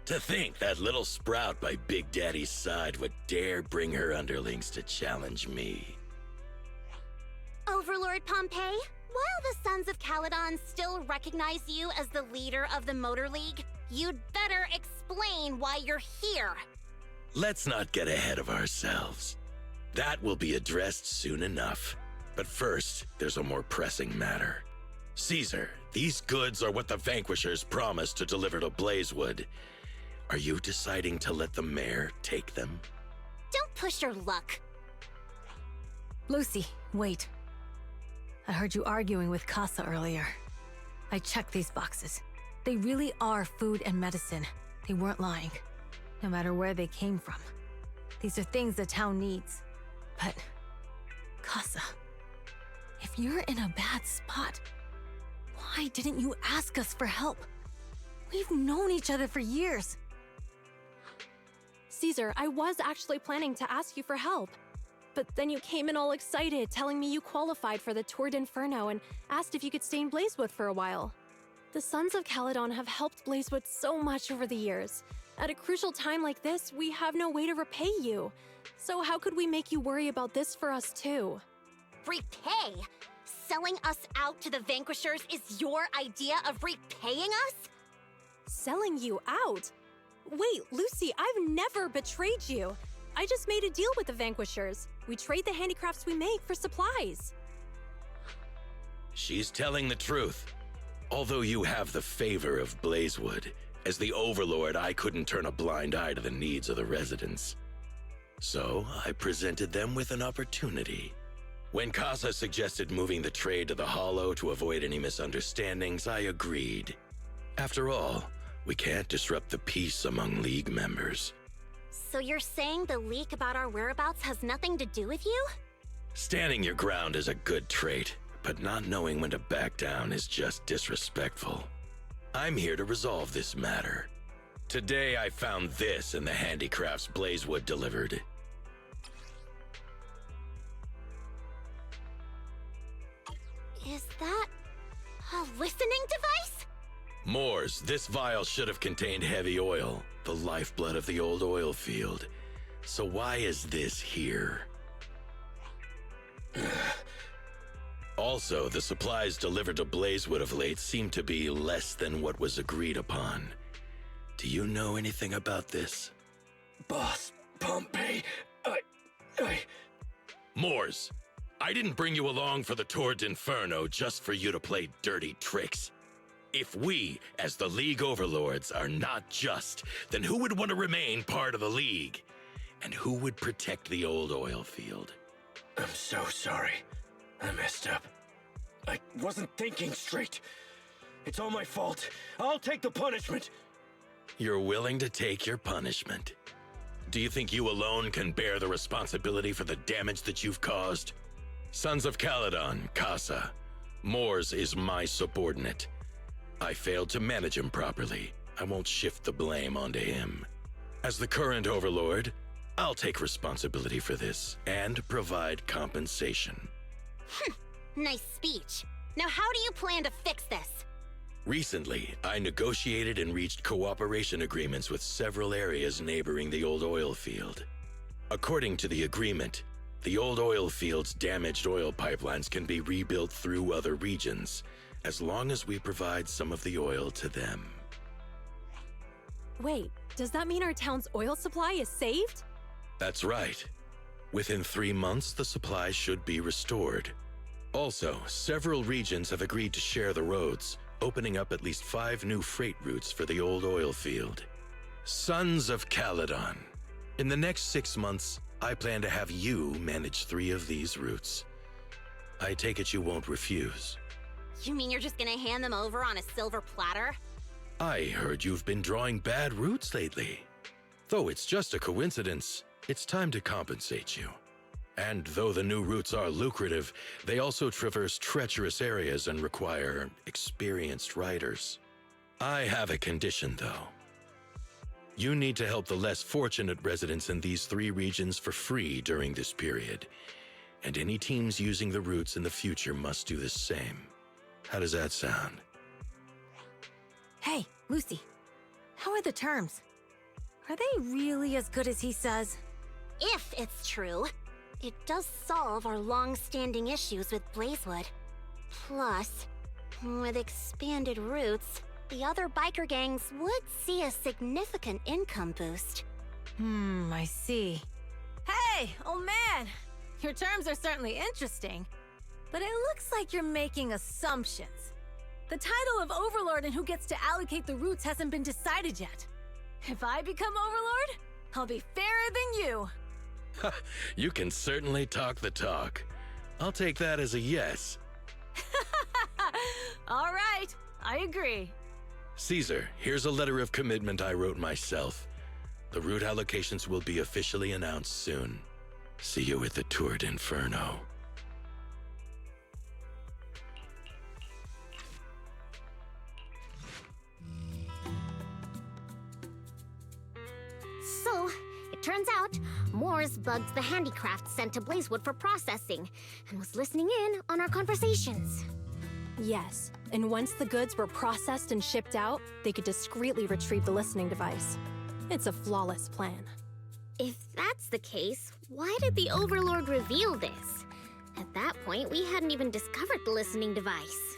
To think that little sprout by Big Daddy's side would dare bring her underlings to challenge me. Overlord Pompeii, while the Sons of Caledon still recognize you as the leader of the Motor League, you'd better explain why you're here. Let's not get ahead of ourselves. That will be addressed soon enough. But first, there's a more pressing matter. Caesar, these goods are what the Vanquishers promised to deliver to Blazewood. Are you deciding to let the mayor take them? Don't push your luck. Lucy, wait. I heard you arguing with Casa earlier. I checked these boxes. They really are food and medicine. They weren't lying, no matter where they came from. These are things the town needs. But, Casa, if you're in a bad spot, why didn't you ask us for help? We've known each other for years. Caesar, I was actually planning to ask you for help. But then you came in all excited, telling me you qualified for the Tour d'Inferno and asked if you could stay in Blazewood for a while. The Sons of Caledon have helped Blazewood so much over the years. At a crucial time like this, we have no way to repay you. So how could we make you worry about this for us too? Repay? Selling us out to the Vanquishers is your idea of repaying us? Selling you out? Wait, Lucy, I've never betrayed you. I just made a deal with the Vanquishers. We trade the handicrafts we make for supplies. She's telling the truth. Although you have the favor of Blazewood, as the Overlord, I couldn't turn a blind eye to the needs of the residents. So I presented them with an opportunity. When Casa suggested moving the trade to the Hollow to avoid any misunderstandings, I agreed. After all, we can't disrupt the peace among League members. So you're saying the leak about our whereabouts has nothing to do with you? Standing your ground is a good trait, but not knowing when to back down is just disrespectful. I'm here to resolve this matter. Today I found this in the handicrafts Blazewood delivered. Is that a listening device? Moors, this vial should have contained heavy oil, the lifeblood of the old oil field. So why is this here? Also, the supplies delivered to Blazewood of late seem to be less than what was agreed upon. Do you know anything about this? Boss, Pompey, Moors, I didn't bring you along for the Tour d'Inferno just for you to play dirty tricks. If we, as the League Overlords, are not just, then who would want to remain part of the League? And who would protect the old oil field? I'm so sorry. I messed up. I wasn't thinking straight. It's all my fault. I'll take the punishment. You're willing to take your punishment. Do you think you alone can bear the responsibility for the damage that you've caused? Sons of Caledon, Casa. Moors is my subordinate. I failed to manage him properly. I won't shift the blame onto him. As the current Overlord, I'll take responsibility for this and provide compensation. Nice speech. Now how do you plan to fix this? Recently, I negotiated and reached cooperation agreements with several areas neighboring the old oil field. According to the agreement, the old oil field's damaged oil pipelines can be rebuilt through other regions, as long as we provide some of the oil to them. Wait, does that mean our town's oil supply is saved? That's right. Within 3 months, the supply should be restored. Also, several regions have agreed to share the roads, opening up at least 5 new freight routes for the old oil field. Sons of Caledon. In the next 6 months, I plan to have you manage 3 of these routes. I take it you won't refuse. You mean you're just gonna hand them over on a silver platter? I heard you've been drawing bad routes lately. Though it's just a coincidence, it's time to compensate you. And though the new routes are lucrative, they also traverse treacherous areas and require experienced riders. I have a condition, though. You need to help the less fortunate residents in these 3 regions for free during this period. And any teams using the routes in the future must do the same. How does that sound? Hey, Lucy. How are the terms? Are they really as good as he says? If it's true, it does solve our long-standing issues with Blazewood. Plus, with expanded routes, the other biker gangs would see a significant income boost. I see. Hey, old man! Your terms are certainly interesting, but it looks like you're making assumptions. The title of Overlord and who gets to allocate the routes hasn't been decided yet. If I become Overlord, I'll be fairer than you. You can certainly talk the talk. I'll take that as a yes. All right, I agree. Caesar, here's a letter of commitment I wrote myself. The route allocations will be officially announced soon. See you at the Tour d'Inferno. So, it turns out, Moores bugged the handicraft sent to Blazewood for processing, and was listening in on our conversations. Yes, and once the goods were processed and shipped out, they could discreetly retrieve the listening device. It's a flawless plan. If that's the case, why did the Overlord reveal this? At that point, we hadn't even discovered the listening device.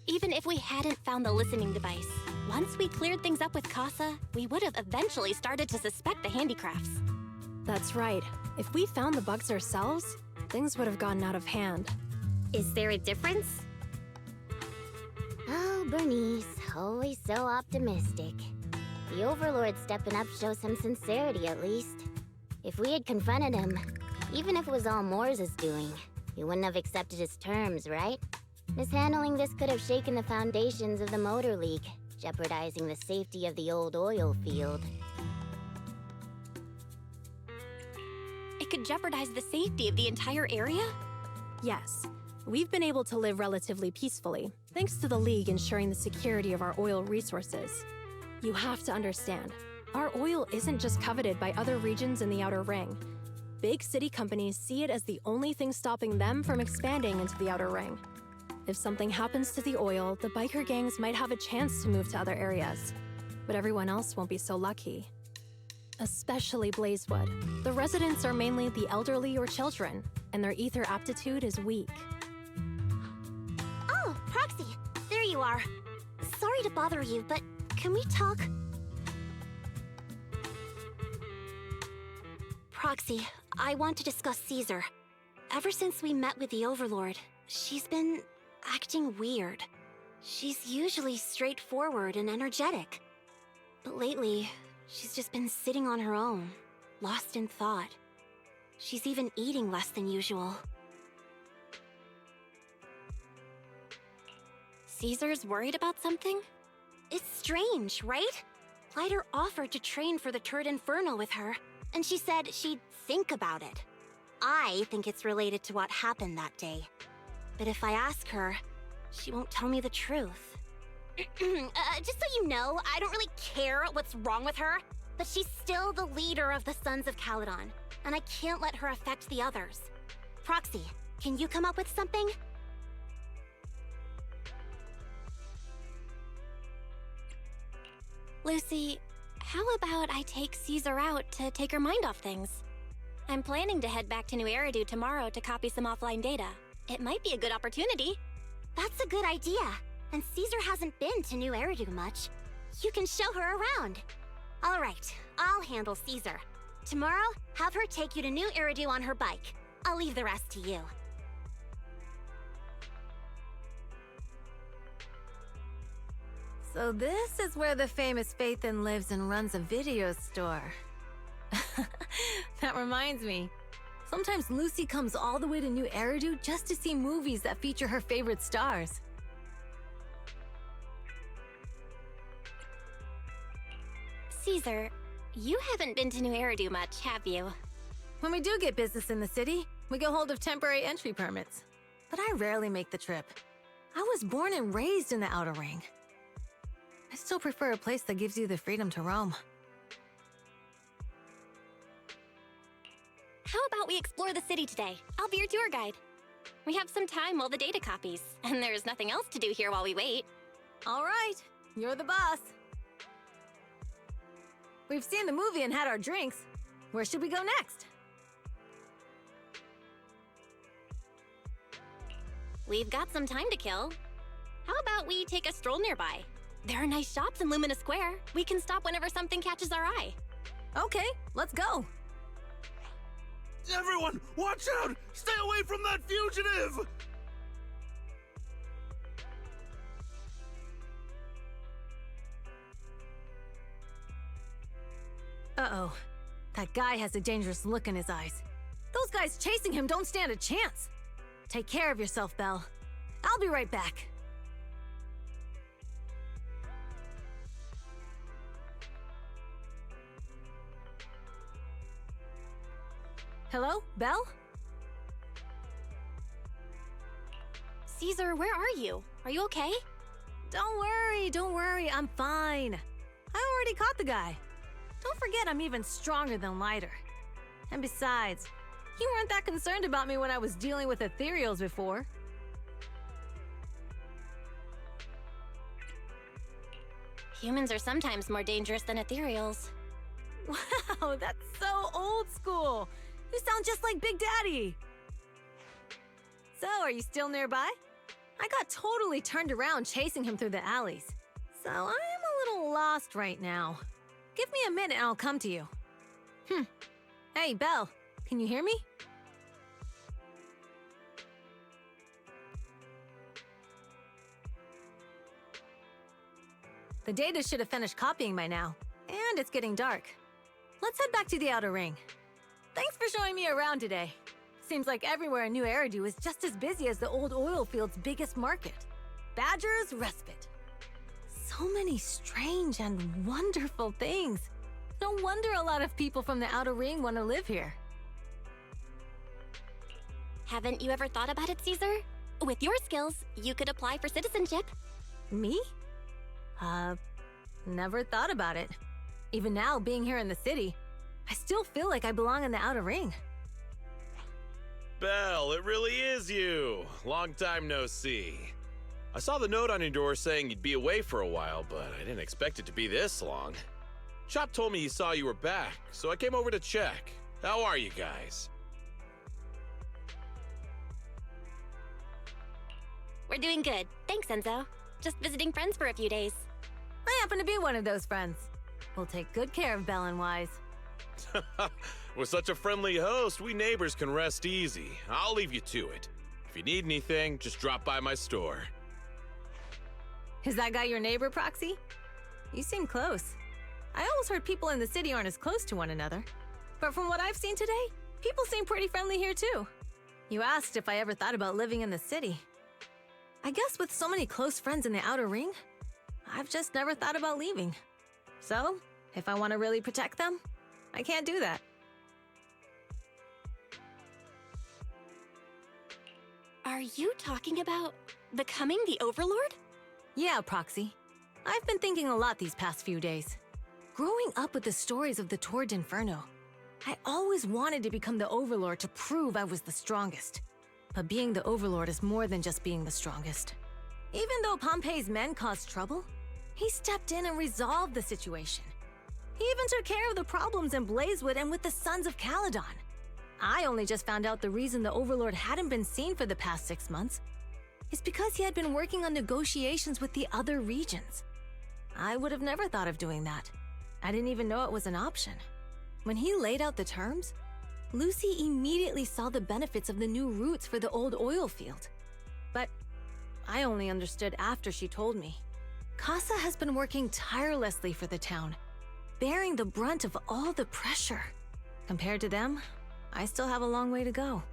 Even if we hadn't found the listening device, once we cleared things up with Casa, we would have eventually started to suspect the handicrafts. That's right. If we found the bugs ourselves, things would have gotten out of hand. Is there a difference? Oh, Bernice, always so optimistic. The Overlord stepping up shows some sincerity, at least. If we had confronted him, even if it was all Moores' doing, he wouldn't have accepted his terms, right? Mishandling this could have shaken the foundations of the Motor League, jeopardizing the safety of the old oil field. It could jeopardize the safety of the entire area? Yes. We've been able to live relatively peacefully, thanks to the League ensuring the security of our oil resources. You have to understand, our oil isn't just coveted by other regions in the Outer Ring. Big city companies see it as the only thing stopping them from expanding into the Outer Ring. If something happens to the oil, the biker gangs might have a chance to move to other areas. But everyone else won't be so lucky. Especially Blazewood. The residents are mainly the elderly or children, and their ether aptitude is weak. Oh, Proxy, there you are. Sorry to bother you, but can we talk? Proxy, I want to discuss Caesar. Ever since we met with the Overlord, she's been acting weird. She's usually straightforward and energetic. But lately, she's just been sitting on her own, lost in thought. She's even eating less than usual. Caesar's worried about something? It's strange, right? Lighter offered to train for the Tour d'Inferno with her, and she said she'd think about it. I think it's related to what happened that day. But if I ask her, she won't tell me the truth. Just so you know, I don't really care what's wrong with her, but she's still the leader of the Sons of Caledon, and I can't let her affect the others. Proxy, can you come up with something? Lucy, how about I take Caesar out to take her mind off things? I'm planning to head back to New Eridu tomorrow to copy some offline data. It might be a good opportunity. That's a good idea. And Caesar hasn't been to New Eridu much. You can show her around. All right, I'll handle Caesar. Tomorrow, have her take you to New Eridu on her bike. I'll leave the rest to you. So this is where the famous Phaethon lives and runs a video store. That reminds me. Sometimes Lucy comes all the way to New Eridu just to see movies that feature her favorite stars. Caesar, you haven't been to New Eridu much, have you? When we do get business in the city, we get hold of temporary entry permits. But I rarely make the trip. I was born and raised in the Outer Ring. I still prefer a place that gives you the freedom to roam. How about we explore the city today? I'll be your tour guide. We have some time while the data copies, and there's nothing else to do here while we wait. All right, you're the boss. We've seen the movie and had our drinks. Where should we go next? We've got some time to kill. How about we take a stroll nearby? There are nice shops in Lumina Square. We can stop whenever something catches our eye. Okay, let's go. Everyone, watch out! Stay away from that fugitive! Uh-oh. That guy has a dangerous look in his eyes. Those guys chasing him don't stand a chance. Take care of yourself, Belle. I'll be right back. Hello, Belle? Caesar, where are you? Are you okay? Don't worry, I'm fine. I already caught the guy. Don't forget I'm even stronger than Lighter. And besides, you weren't that concerned about me when I was dealing with ethereals before. Humans are sometimes more dangerous than ethereals. Wow, that's so old school. You sound just like Big Daddy. So, are you still nearby? I got totally turned around chasing him through the alleys. So, I'm a little lost right now. Give me a minute and I'll come to you. Hey, Belle, can you hear me? The data should have finished copying by now, and it's getting dark. Let's head back to the Outer Ring. Thanks for showing me around today. Seems like everywhere in New Eridu is just as busy as the old oil field's biggest market. Badger's Respite. So many strange and wonderful things. No wonder a lot of people from the Outer Ring want to live here. Haven't you ever thought about it, Caesar? With your skills, you could apply for citizenship. Me? Never thought about it. Even now, being here in the city, I still feel like I belong in the Outer Ring. Belle, it really is you. Long time no see. I saw the note on your door saying you'd be away for a while, but I didn't expect it to be this long. Chop told me he saw you were back, so I came over to check. How are you guys? We're doing good. Thanks, Enzo. Just visiting friends for a few days. I happen to be one of those friends. We'll take good care of Belle and Wise. With such a friendly host, we neighbors can rest easy. I'll leave you to it. If you need anything, just drop by my store. Is that guy your neighbor, Proxy? You seem close. I always heard people in the city aren't as close to one another. But from what I've seen today, people seem pretty friendly here too. You asked if I ever thought about living in the city. I guess with so many close friends in the Outer Ring, I've just never thought about leaving. So, if I want to really protect them, I can't do that. Are you talking about becoming the Overlord? Yeah, Proxy. I've been thinking a lot these past few days. Growing up with the stories of the Tour d'Inferno, I always wanted to become the Overlord to prove I was the strongest. But being the Overlord is more than just being the strongest. Even though Pompey's men caused trouble, he stepped in and resolved the situation. He even took care of the problems in Blazewood and with the Sons of Caledon. I only just found out the reason the Overlord hadn't been seen for the past 6 months is because he had been working on negotiations with the other regions. I would have never thought of doing that. I didn't even know it was an option. When he laid out the terms, Lucy immediately saw the benefits of the new routes for the old oil field. But I only understood after she told me. Casa has been working tirelessly for the town, bearing the brunt of all the pressure. Compared to them, I still have a long way to go.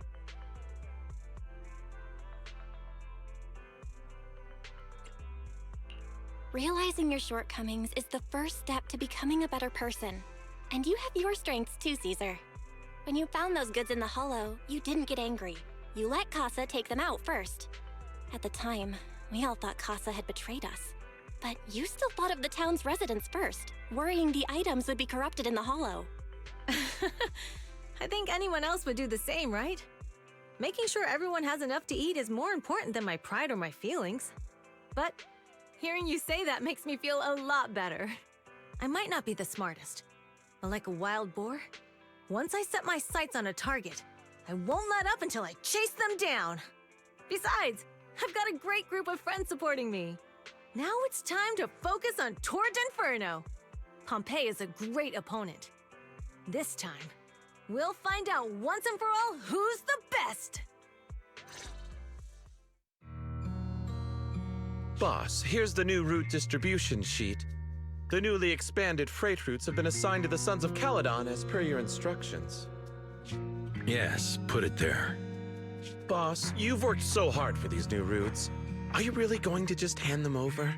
Realizing your shortcomings is the first step to becoming a better person. And you have your strengths too, Caesar. When you found those goods in the hollow, you didn't get angry. You let Casa take them out first. At the time, we all thought Casa had betrayed us. But you still thought of the town's residents first, worrying the items would be corrupted in the hollow. I think anyone else would do the same, right? Making sure everyone has enough to eat is more important than my pride or my feelings. But hearing you say that makes me feel a lot better. I might not be the smartest, but like a wild boar, once I set my sights on a target, I won't let up until I chase them down. Besides, I've got a great group of friends supporting me. Now it's time to focus on Tour d'Inferno. Pompey is a great opponent. This time, We'll find out once and for all who's the best! Boss, here's the new route distribution sheet. The newly expanded freight routes have been assigned to the Sons of Caledon as per your instructions. Yes, put it there. Boss, you've worked so hard for these new routes. Are you really going to just hand them over?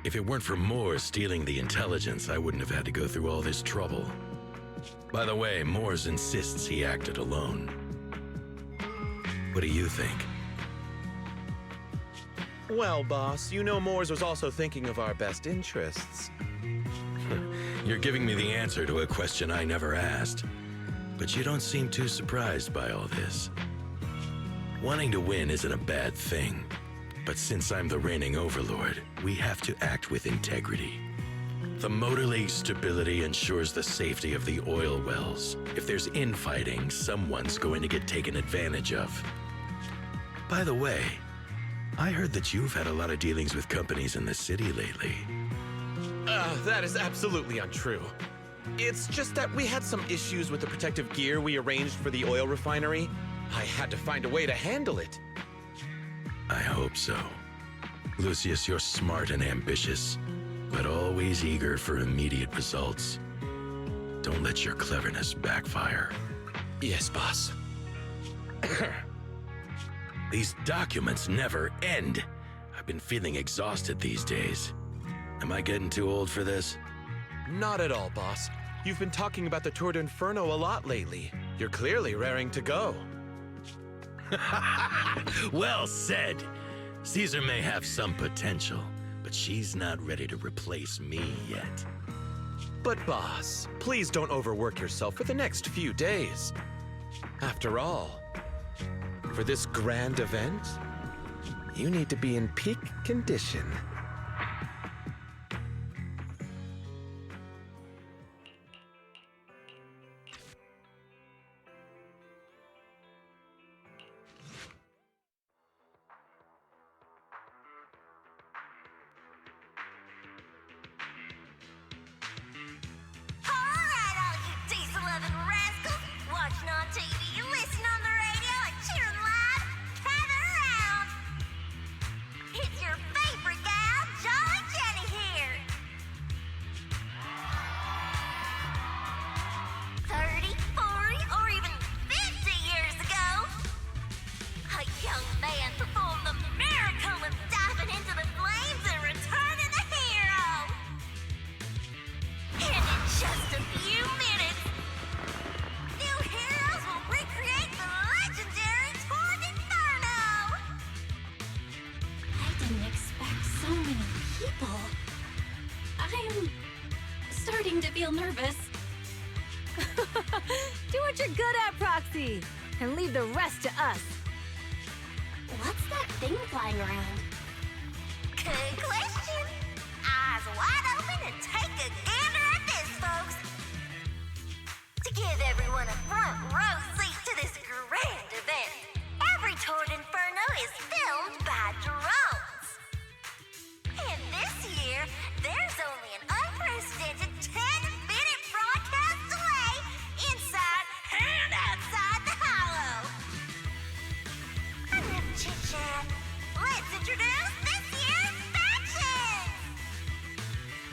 If it weren't for Moore stealing the intelligence, I wouldn't have had to go through all this trouble. By the way, Moores insists he acted alone. What do you think? Well, boss, you know Moores was also thinking of our best interests. You're giving me the answer to a question I never asked. But you don't seem too surprised by all this. Wanting to win isn't a bad thing. But since I'm the reigning overlord, we have to act with integrity. The Motor League's stability ensures the safety of the oil wells. If there's infighting, someone's going to get taken advantage of. By the way, I heard that you've had a lot of dealings with companies in the city lately. That is absolutely untrue. It's just that we had some issues with the protective gear we arranged for the oil refinery. I had to find a way to handle it. I hope so. Lucius, you're smart and ambitious, but always eager for immediate results. Don't let your cleverness backfire. Yes, boss. These documents never end. I've been feeling exhausted these days. Am I getting too old for this? Not at all, boss. You've been talking about the Tour d'Inferno a lot lately. You're clearly raring to go. Well said. Caesar may have some potential, but she's not ready to replace me yet. But boss, please don't overwork yourself for the next few days. After all, for this grand event, you need to be in peak condition. Nervous. Do what you're good at, Proxy, and leave the rest to us. What's that thing flying around? Good question. Eyes wide open and take a gander at this, folks. To give everyone a front row seat to this grand event, every Tour d'Inferno is filmed by drones. And this year, there's only an unprecedented 10-minute broadcast delay inside and outside the hollow. Enough chit-chat. Let's introduce this year's factions!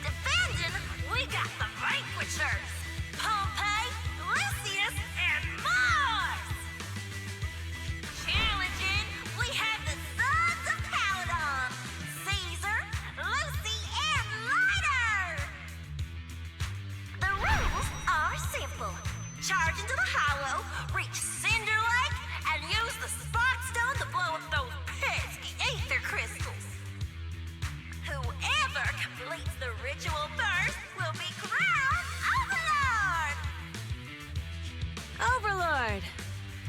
Defending, we got the Vanquishers, Pompey, Lucius, and Mars! Challenging, we have the Sons of Caledon, Caesar, Lucy, and Lighter! The rules are simple. Charge into the hollow, reach Cinder Lake, and use the Spark Stone to blow up those pesky ether crystals. Whoever completes the ritual first will be crowned Overlord! Overlord!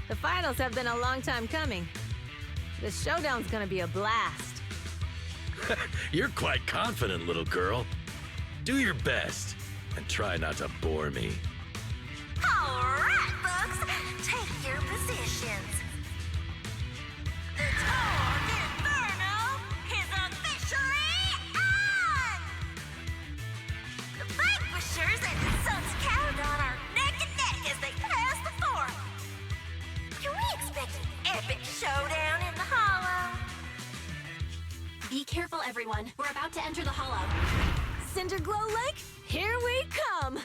The finals have been a long time coming. The showdown's gonna be a blast. You're quite confident, little girl. Do your best, and try not to bore me. All right, folks, take your positions. The Tour d'Inferno is officially on! The Vanquishers and the Sons of Caledon are neck and neck as they everyone. We're about to enter the hollow. Cinderglow Lake, here we come!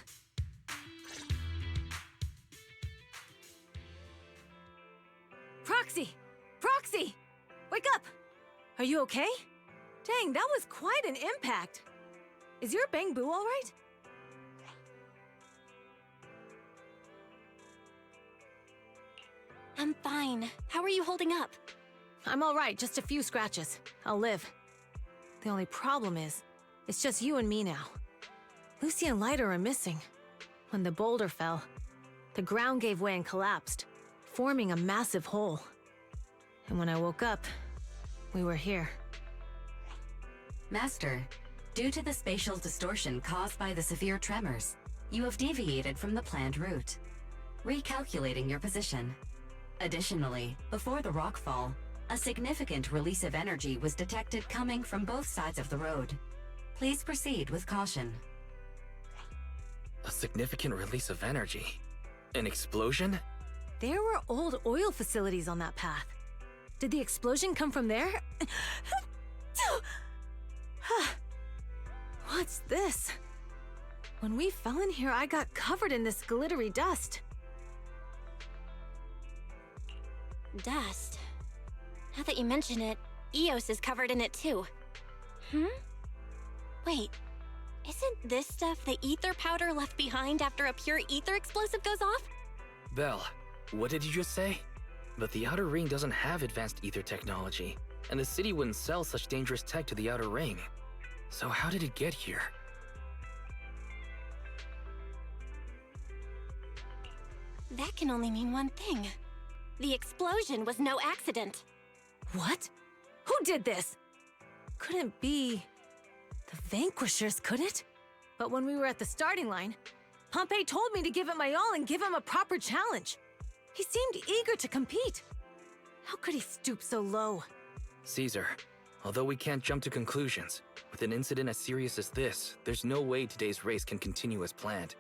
Proxy! Proxy! Wake up! Are you okay? Dang, that was quite an impact. Is your Bang Boo all right? I'm fine. How are you holding up? I'm all right, just a few scratches. I'll live. The only problem is, it's just you and me now. Lucy and Lighter are missing. When the boulder fell, the ground gave way and collapsed, forming a massive hole. And when I woke up, we were here. Master, due to the spatial distortion caused by the severe tremors, you have deviated from the planned route, recalculating your position. Additionally, before the rockfall, a significant release of energy was detected coming from both sides of the road. Please proceed with caution. A significant release of energy? An explosion? There were old oil facilities on that path. Did the explosion come from there? What's this? When we fell in here, I got covered in this glittery dust. Dust. Now that you mention it, Eos is covered in it too. Wait, isn't this stuff the ether powder left behind after a pure ether explosive goes off? Belle, what did you just say? But the Outer Ring doesn't have advanced ether technology, and the city wouldn't sell such dangerous tech to the Outer Ring. So how did it get here? That can only mean one thing. The explosion was no accident. What? Who did this? Couldn't be the Vanquishers, could it? But when we were at the starting line, Pompey told me to give it my all and give him a proper challenge. He seemed eager to compete. How could he stoop so low? Caesar, although we can't jump to conclusions, with an incident as serious as this, there's no way today's race can continue as planned.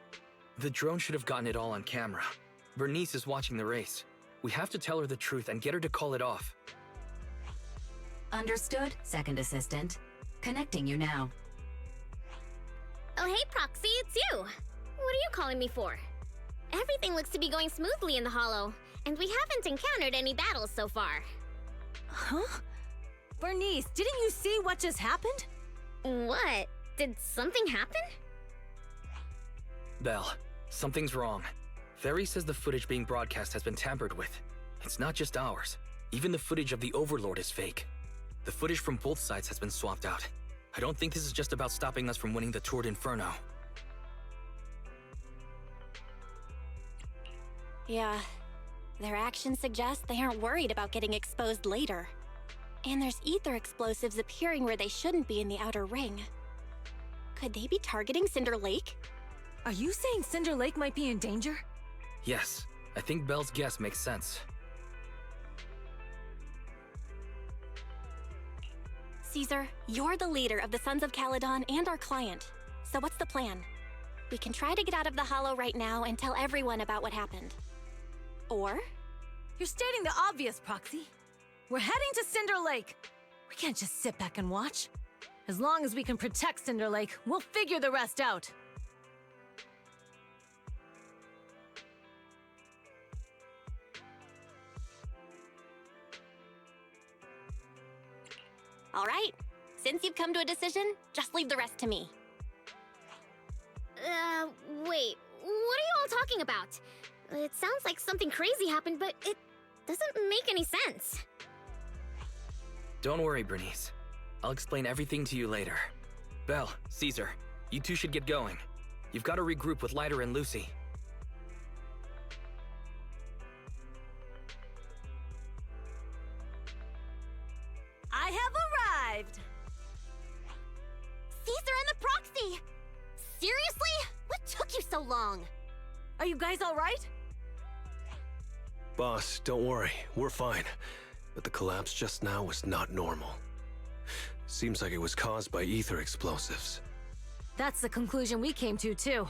The drone should have gotten it all on camera. Bernice is watching the race. We have to tell her the truth and get her to call it off. Understood, Second Assistant. Connecting you now. Oh, hey, Proxy, it's you. What are you calling me for? Everything looks to be going smoothly in the Hollow, and we haven't encountered any battles so far. Huh? Bernice, didn't you see what just happened? What? Did something happen? Belle, something's wrong. Ferry says the footage being broadcast has been tampered with. It's not just ours. Even the footage of the Overlord is fake. The footage from both sides has been swapped out. I don't think this is just about stopping us from winning the Tour d'Inferno. Yeah, their actions suggest they aren't worried about getting exposed later. And there's ether explosives appearing where they shouldn't be in the Outer Ring. Could they be targeting Cinder Lake? Are you saying Cinder Lake might be in danger? Yes, I think Belle's guess makes sense. Caesar, you're the leader of the Sons of Caledon and our client. So what's the plan? We can try to get out of the Hollow right now and tell everyone about what happened. Or? You're stating the obvious, Proxy. We're heading to Cinder Lake. We can't just sit back and watch. As long as we can protect Cinder Lake, we'll figure the rest out. All right. Since you've come to a decision, just leave the rest to me. Wait. What are you all talking about? It sounds like something crazy happened, but it doesn't make any sense. Don't worry, Bernice. I'll explain everything to you later. Belle, Caesar, you two should get going. You've got to regroup with Lighter and Lucy. I have arrived! Caesar and the Proxy! Seriously? What took you so long? Are you guys all right? Boss, don't worry. We're fine. But the collapse just now was not normal. Seems like it was caused by ether explosives. That's the conclusion we came to, too.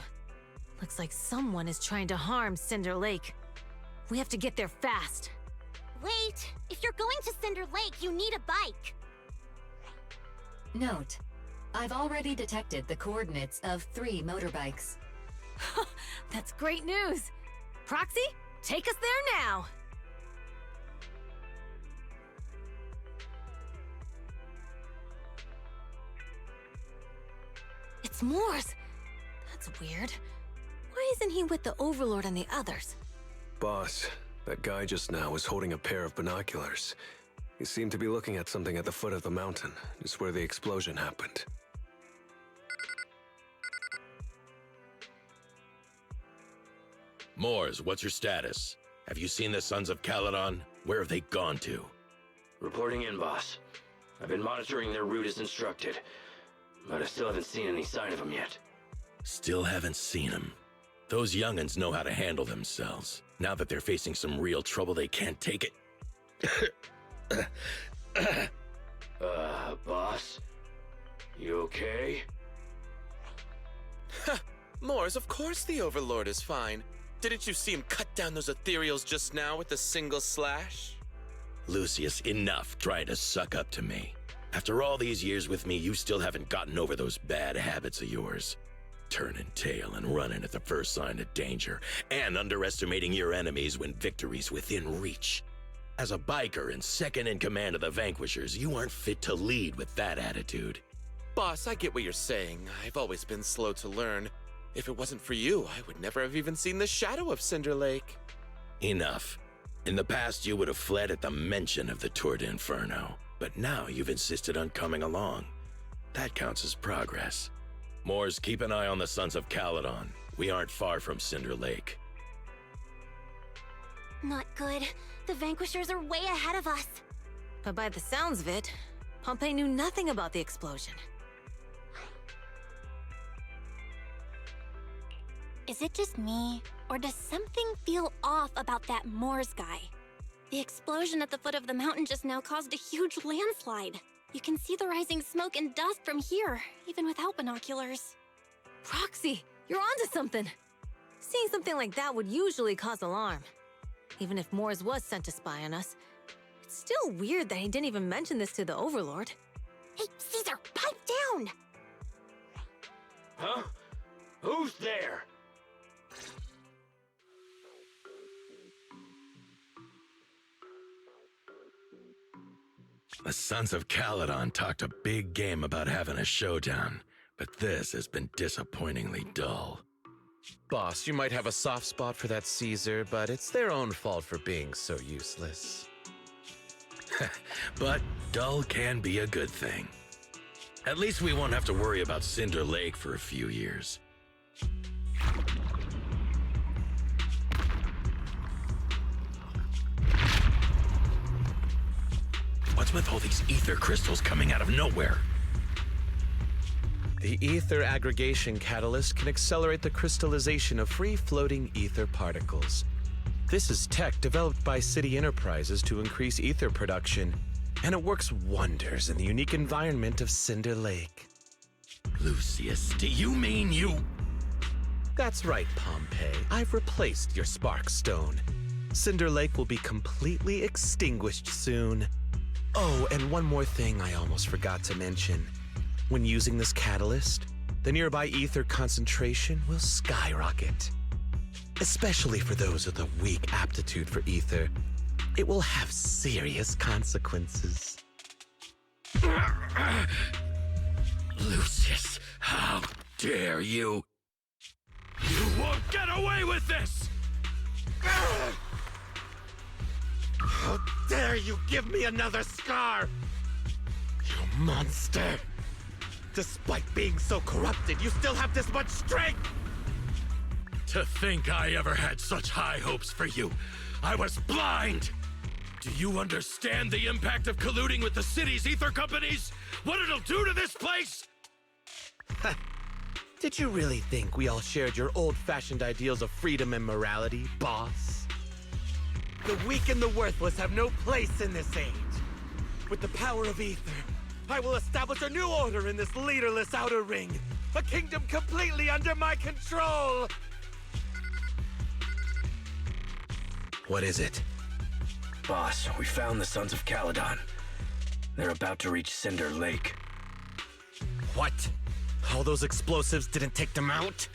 Looks like someone is trying to harm Cinder Lake. We have to get there fast. Wait! If you're going to Cinder Lake, you need a bike! Note, I've already detected the coordinates of 3 motorbikes. That's great news. Proxy, take us there now. It's Moore's. That's weird. Why isn't he with the Overlord and the others? Boss, that guy just now was holding a pair of binoculars. He seemed to be looking at something at the foot of the mountain, just where the explosion happened. Moors, what's your status? Have you seen the Sons of Caledon? Where have they gone to? Reporting in, boss. I've been monitoring their route as instructed, but I still haven't seen any sign of them yet. Still haven't seen them. Those young'uns know how to handle themselves. Now that they're facing some real trouble, they can't take it. Boss? You okay? Moors, of course the Overlord is fine. Didn't you see him cut down those ethereals just now with a single slash? Lucius, enough trying to suck up to me. After all these years with me, you still haven't gotten over those bad habits of yours. Turning tail and running at the first sign of danger, and underestimating your enemies when victory's within reach. As a biker and second in command of the Vanquishers, you aren't fit to lead with that attitude. Boss, I get what you're saying. I've always been slow to learn. If it wasn't for you, I would never have even seen the shadow of Cinder Lake. Enough. In the past, you would have fled at the mention of the Tour de Inferno, but now you've insisted on coming along. That counts as progress. Moors, keep an eye on the Sons of Caledon. We aren't far from Cinder Lake. Not good. The Vanquishers are way ahead of us. But by the sounds of it, Pompey knew nothing about the explosion. Is it just me, or does something feel off about that Moors guy? The explosion at the foot of the mountain just now caused a huge landslide. You can see the rising smoke and dust from here, even without binoculars. Proxy, you're onto something. Seeing something like that would usually cause alarm. Even if Moors was sent to spy on us, it's still weird that he didn't even mention this to the Overlord. Hey, Caesar, pipe down! Huh? Who's there? The Sons of Caledon talked a big game about having a showdown, but this has been disappointingly dull. Boss, you might have a soft spot for that Caesar, but it's their own fault for being so useless. But dull can be a good thing. At least we won't have to worry about Cinder Lake for a few years. What's with all these ether crystals coming out of nowhere? The ether aggregation catalyst can accelerate the crystallization of free-floating ether particles. This is tech developed by City Enterprises to increase ether production, and it works wonders in the unique environment of Cinder Lake. Lucius, do you mean you... That's right, Pompey. I've replaced your Spark Stone. Cinder Lake will be completely extinguished soon. Oh, and one more thing I almost forgot to mention. When using this catalyst, the nearby ether concentration will skyrocket. Especially for those with a weak aptitude for ether, it will have serious consequences. Lucius, how dare you? You won't get away with this! How dare you give me another scar! You monster! Despite being so corrupted, you still have this much strength! To think I ever had such high hopes for you. I was blind! Do you understand the impact of colluding with the city's ether companies? What it'll do to this place? Did you really think we all shared your old-fashioned ideals of freedom and morality, boss? The weak and the worthless have no place in this age. With the power of ether, I will establish a new order in this leaderless outer ring. A kingdom completely under my control! What is it? Boss, we found the Sons of Caledon. They're about to reach Cinder Lake. What? All those explosives didn't take them out?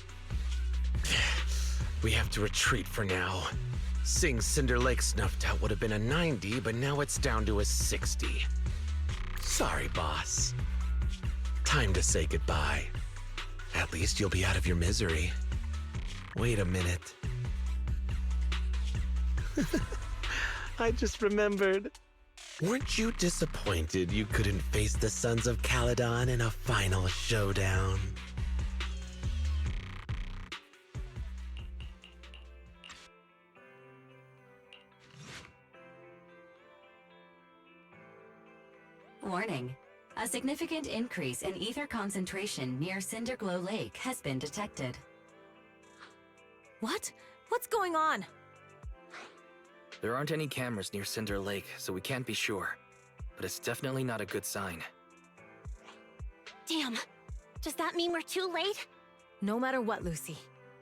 We have to retreat for now. Seeing Cinder Lake snuffed out would have been a 90, but now it's down to a 60. Sorry, boss. Time to say goodbye. At least you'll be out of your misery. Wait a minute. I just remembered. Weren't you disappointed you couldn't face the Sons of Caledon in a final showdown? Warning. A significant increase in ether concentration near Cinderglow Lake has been detected. What? What's going on? There aren't any cameras near Cinder Lake, so we can't be sure. But it's definitely not a good sign. Damn. Does that mean we're too late? No matter what, Lucy.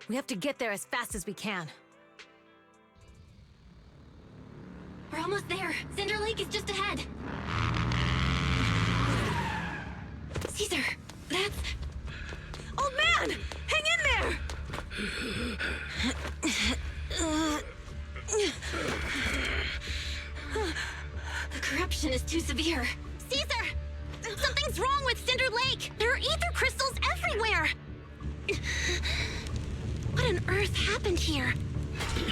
We have to get there as fast as we can. We're almost there. Cinder Lake is just ahead. Caesar, that's... Old man! Hang in there! The corruption is too severe. Caesar! Something's wrong with Cinder Lake! There are ether crystals everywhere! What on earth happened here?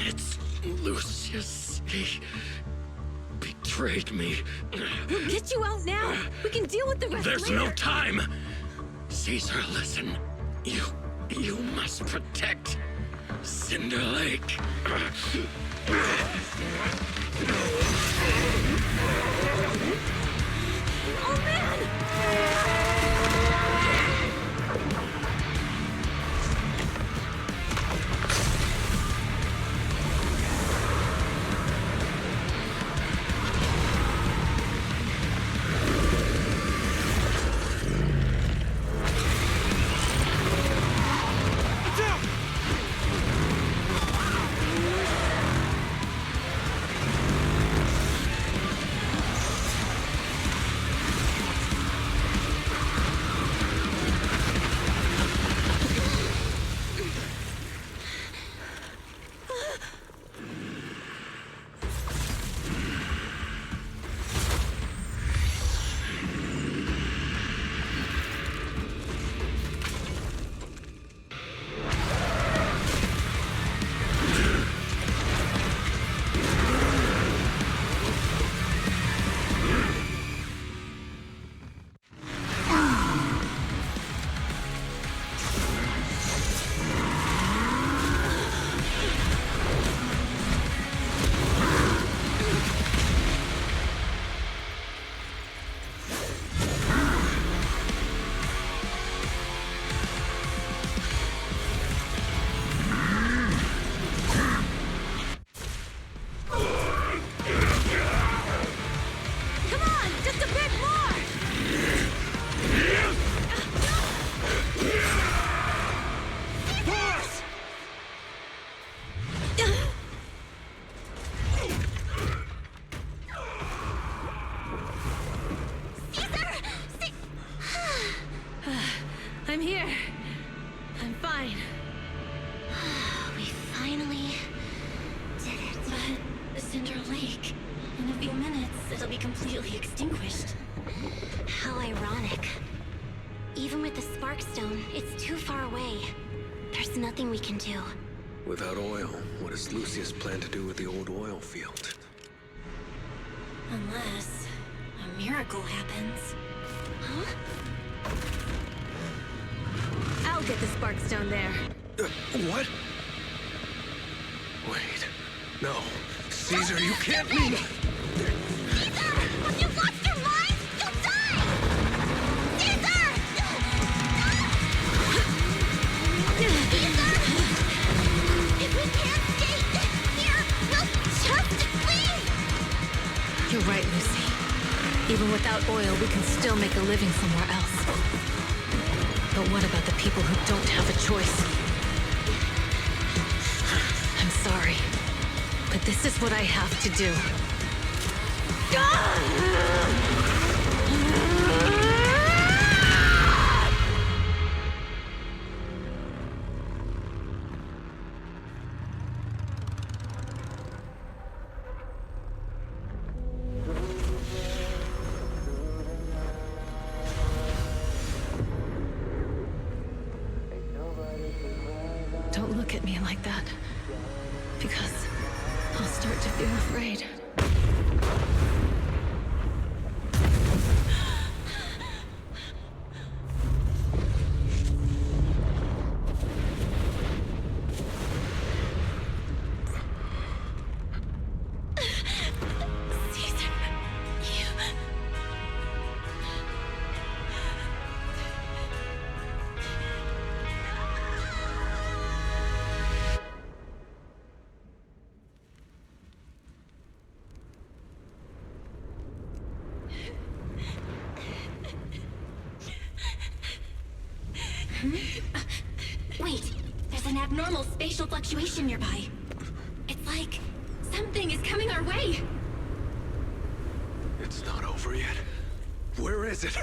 It's Lucius. He betrayed me. We'll get you out now. We can deal with the rest There's later. no time. Caesar, listen. You must protect Cinder Lake. Oh, man! I'm here. I'm fine. We finally did it. But Cinder Lake, in a few minutes, it'll be completely extinguished. How ironic. Even with the Sparkstone, it's too far away. There's nothing we can do. Without oil, what does Lucius plan to do with the old oil field? Unless a miracle happens. Huh? I'll get the Sparkstone there. What? Wait. No. Caesar, you can't mean... Caesar! Have you lost your mind? You'll die! Caesar! Caesar! If we can't stay here, we'll just leave! You're right, Lucy. Even without oil, we can still make a living somewhere else. But what about the people who don't have a choice? I'm sorry, but this is what I have to do. Don't look at me like that. Because I'll start to feel afraid. Wait, there's an abnormal spatial fluctuation nearby. It's like something is coming our way. It's not over yet. Where is it?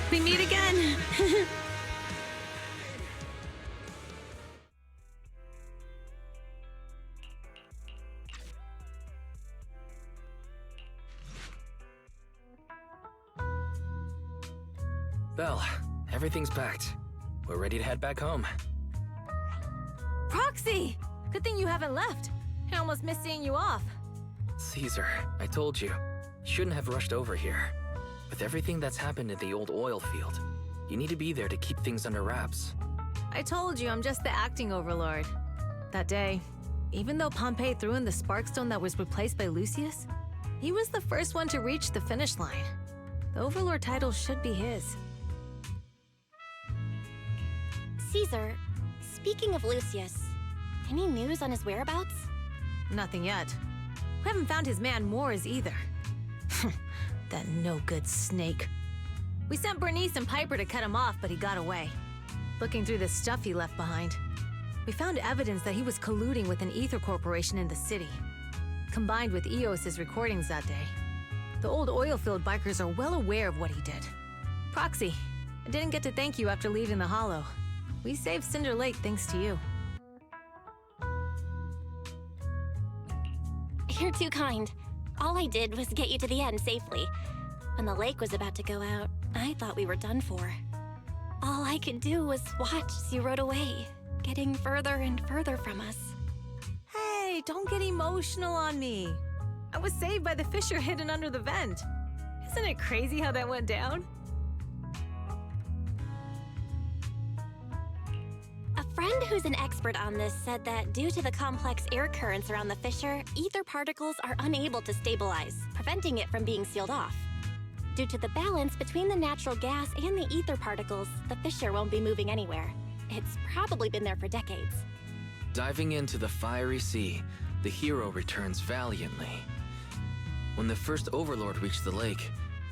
We meet again. Belle, everything's packed. We're ready to head back home. Proxy! Good thing you haven't left. I almost missed seeing you off. Caesar, I told you. You shouldn't have rushed over here. With everything that's happened in the old oil field, you need to be there to keep things under wraps. I told you I'm just the acting overlord. That day, even though Pompey threw in the Sparkstone that was replaced by Lucius, he was the first one to reach the finish line. The overlord title should be his. Caesar, speaking of Lucius, any news on his whereabouts? Nothing yet. We haven't found his man Moores either. That no-good snake. We sent Bernice and Piper to cut him off, but he got away. Looking through the stuff he left behind, we found evidence that he was colluding with an ether corporation in the city, combined with Eos's recordings that day. The old oilfield bikers are well aware of what he did. Proxy, I didn't get to thank you after leaving the Hollow. We saved Cinder Lake thanks to you. You're too kind. All I did was get you to the end safely. When the lake was about to go out, I thought we were done for. All I could do was watch as you rode away, getting further and further from us. Hey, don't get emotional on me. I was saved by the fissure hidden under the vent. Isn't it crazy how that went down? A friend who's an expert on this said that due to the complex air currents around the fissure, ether particles are unable to stabilize, preventing it from being sealed off. Due to the balance between the natural gas and the ether particles, the fissure won't be moving anywhere. It's probably been there for decades. Diving into the fiery sea, the hero returns valiantly. When the first overlord reached the lake,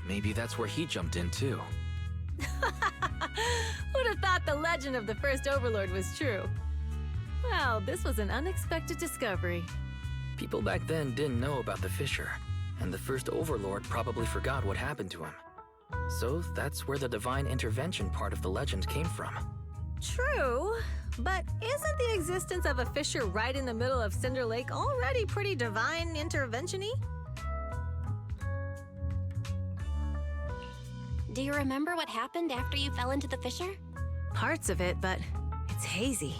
maybe that's where he jumped in too. Who'd have thought the legend of the first overlord was true? Well, this was an unexpected discovery. People back then didn't know about the fissure, and the first overlord probably forgot what happened to him. So that's where the divine intervention part of the legend came from. True, but isn't the existence of a fissure right in the middle of Cinder Lake already pretty divine intervention-y? Do you remember what happened after you fell into the fissure? Parts of it, but it's hazy.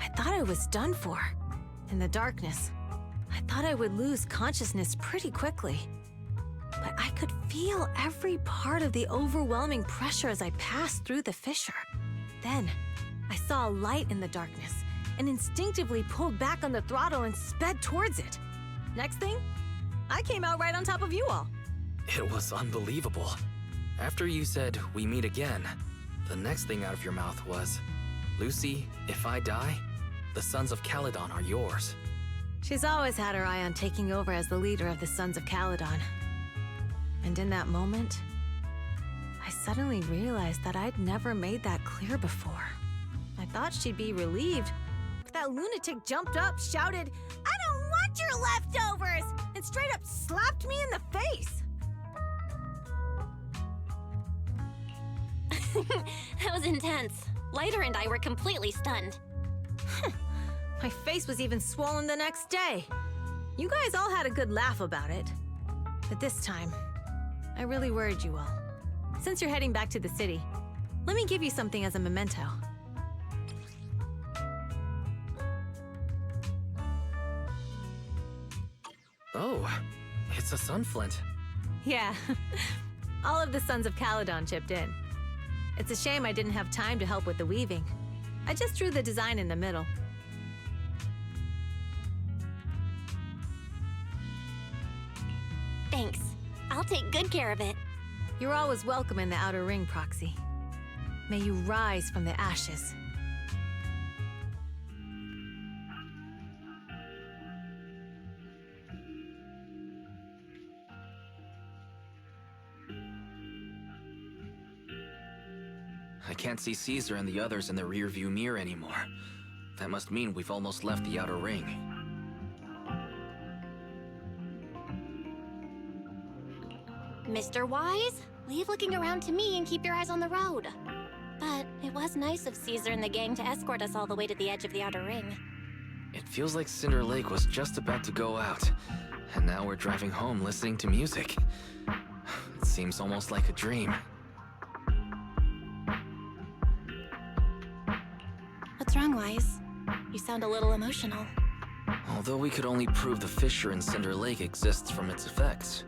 I thought I was done for. In the darkness, I thought I would lose consciousness pretty quickly. But I could feel every part of the overwhelming pressure as I passed through the fissure. Then, I saw a light in the darkness and instinctively pulled back on the throttle and sped towards it. Next thing, I came out right on top of you all. It was unbelievable. After you said, "We meet again," the next thing out of your mouth was, "Lucy, if I die, the Sons of Caledon are yours." She's always had her eye on taking over as the leader of the Sons of Caledon. And in that moment, I suddenly realized that I'd never made that clear before. I thought she'd be relieved, but that lunatic jumped up, shouted, "I don't want your That was intense. Lighter and I were completely stunned. My face was even swollen the next day. You guys all had a good laugh about it. But this time, I really worried you all. Since you're heading back to the city, let me give you something as a memento. Oh, it's a sunflint. Yeah, all of the Sons of Caledon chipped in. It's a shame I didn't have time to help with the weaving. I just drew the design in the middle. Thanks. I'll take good care of it. You're always welcome in the Outer Ring, Proxy. May you rise from the ashes. I can't see Caesar and the others in the rearview mirror anymore. That must mean we've almost left the Outer Ring. Mr. Wise, leave looking around to me and keep your eyes on the road. But it was nice of Caesar and the gang to escort us all the way to the edge of the Outer Ring. It feels like Cinder Lake was just about to go out, and now we're driving home listening to music. It seems almost like a dream. What's wrong, Wise? You sound a little emotional. Although we could only prove the fissure in Cinder Lake exists from its effects,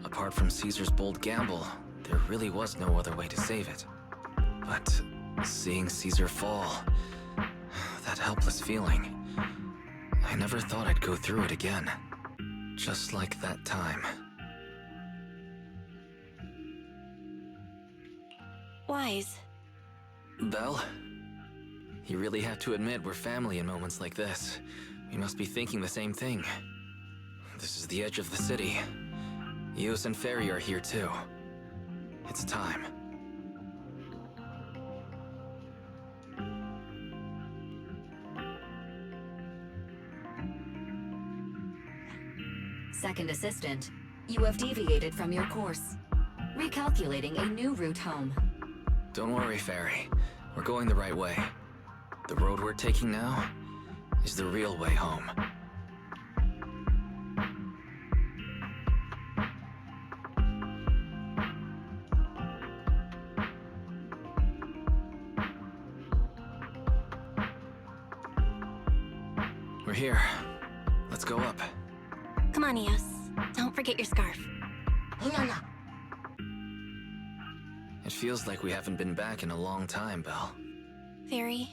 apart from Caesar's bold gamble, there really was no other way to save it. But seeing Caesar fall, that helpless feeling, I never thought I'd go through it again. Just like that time. Wise. Belle? You really have to admit we're family in moments like this. We must be thinking the same thing. This is the edge of the city. Eos and Ferry are here too. It's time. Second Assistant, you have deviated from your course. Recalculating a new route home. Don't worry, Ferry. We're going the right way. The road we're taking now is the real way home. We're here. Let's go up. Come on, Eos. Don't forget your scarf. It feels like we haven't been back in a long time, Belle. Fairy,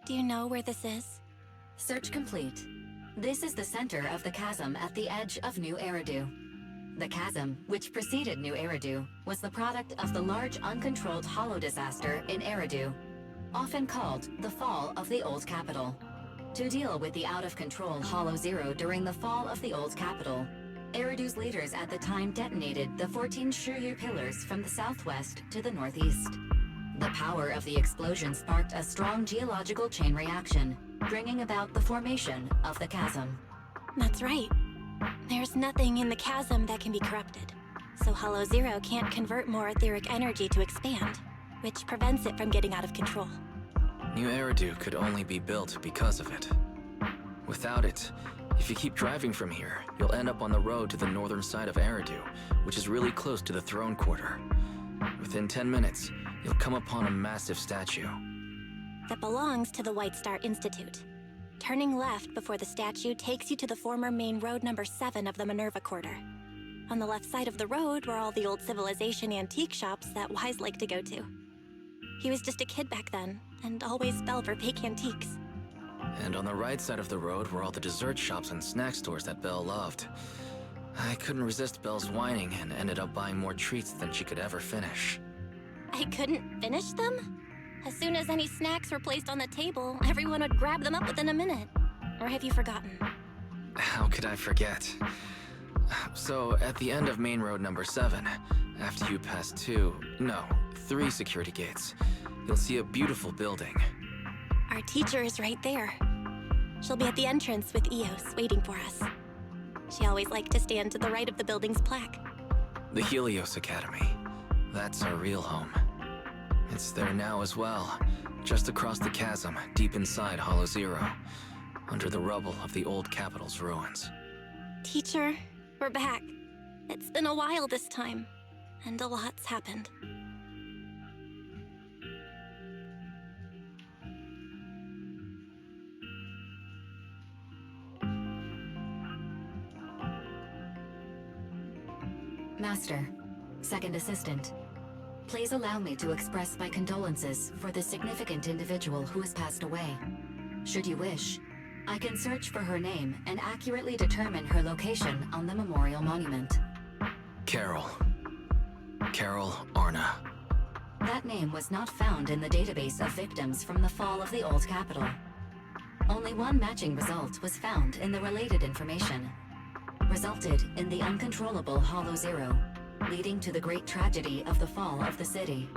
do you know where this is? Search complete. This is the center of the chasm at the edge of New Eridu. The chasm, which preceded New Eridu, was the product of the large uncontrolled hollow disaster in Eridu, often called the fall of the Old Capital. To deal with the out-of-control Hollow Zero during the fall of the Old Capital, Eridu's leaders at the time detonated the 14 Shiryu pillars from the southwest to the northeast. The power of the explosion sparked a strong geological chain reaction, bringing about the formation of the chasm. That's right. There's nothing in the chasm that can be corrupted, so Hollow Zero can't convert more etheric energy to expand, which prevents it from getting out of control. New Eridu could only be built because of it. Without it, if you keep driving from here, you'll end up on the road to the northern side of Eridu, which is really close to the throne quarter. Within 10 minutes, you'll come upon a massive statue. That belongs to the White Star Institute. Turning left before the statue takes you to the former main road number 7 of the Minerva Quarter. On the left side of the road were all the old civilization antique shops that Wise liked to go to. He was just a kid back then, and always fell for fake antiques. And on the right side of the road were all the dessert shops and snack stores that Belle loved. I couldn't resist Belle's whining and ended up buying more treats than she could ever finish. I couldn't finish them? As soon as any snacks were placed on the table, everyone would grab them up within a minute. Or have you forgotten? How could I forget? So, at the end of main road number 7, after you pass 3 security gates, you'll see a beautiful building. Our teacher is right there. She'll be at the entrance with Eos, waiting for us. She always liked to stand to the right of the building's plaque. The Helios Academy. That's our real home. It's there now as well, just across the chasm, deep inside Hollow Zero, under the rubble of the old capital's ruins. Teacher, we're back. It's been a while this time, and a lot's happened. Master, Second Assistant, please allow me to express my condolences for the significant individual who has passed away. Should you wish, I can search for her name and accurately determine her location on the memorial monument. Carol Arna. That name was not found in the database of victims from the fall of the old capital. Only one matching result was found in the related information. Resulted in the uncontrollable Hollow Zero, leading to the great tragedy of the fall of the city.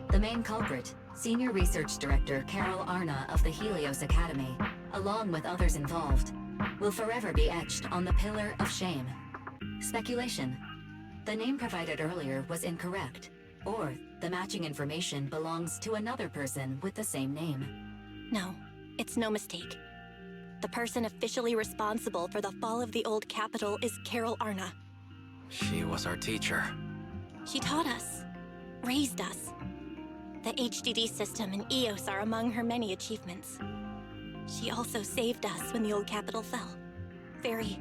The main culprit, Senior Research Director Carol Arna of the Helios Academy, along with others involved, will forever be etched on the Pillar of Shame. Speculation. The name provided earlier was incorrect, or the matching information belongs to another person with the same name. No, it's no mistake. The person officially responsible for the fall of the old capital is Carol Arna. She was our teacher. She taught us, raised us. The HDD system and EOS are among her many achievements. She also saved us when the old capital fell. Fairy,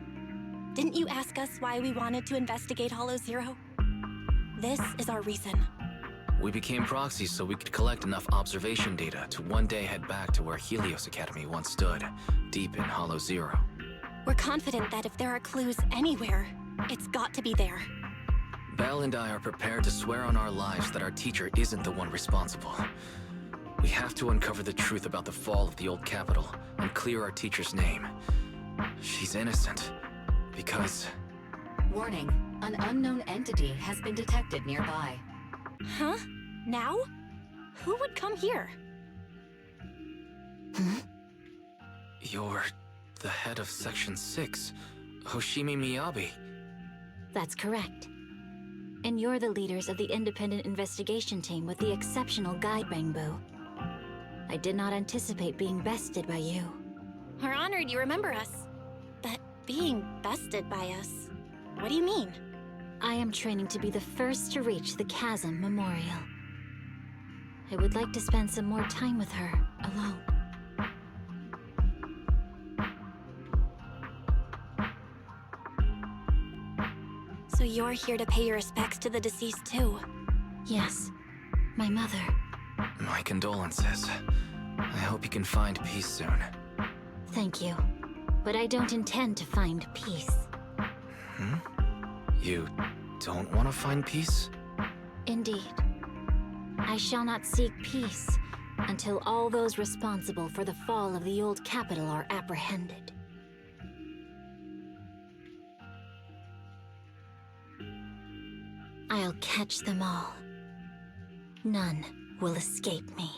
didn't you ask us why we wanted to investigate Hollow Zero? This is our reason. We became proxies so we could collect enough observation data to one day head back to where Helios Academy once stood, deep in Hollow Zero. We're confident that if there are clues anywhere, it's got to be there. Belle and I are prepared to swear on our lives that our teacher isn't the one responsible. We have to uncover the truth about the fall of the old capital and clear our teacher's name. She's innocent, because... Warning, an unknown entity has been detected nearby. Huh? Now? Who would come here? You're the head of Section 6, Hoshimi Miyabi. That's correct. And you're the leaders of the independent investigation team with the exceptional guide Bangbu. I did not anticipate being bested by you. We're honored you remember us. But being bested by us, what do you mean? I am training to be the first to reach the Chasm Memorial. I would like to spend some more time with her, alone. So you're here to pay your respects to the deceased too? Yes, my mother. My condolences. I hope you can find peace soon. Thank you. But I don't intend to find peace. You don't want to find peace? Indeed. I shall not seek peace until all those responsible for the fall of the old capital are apprehended. I'll catch them all. None will escape me.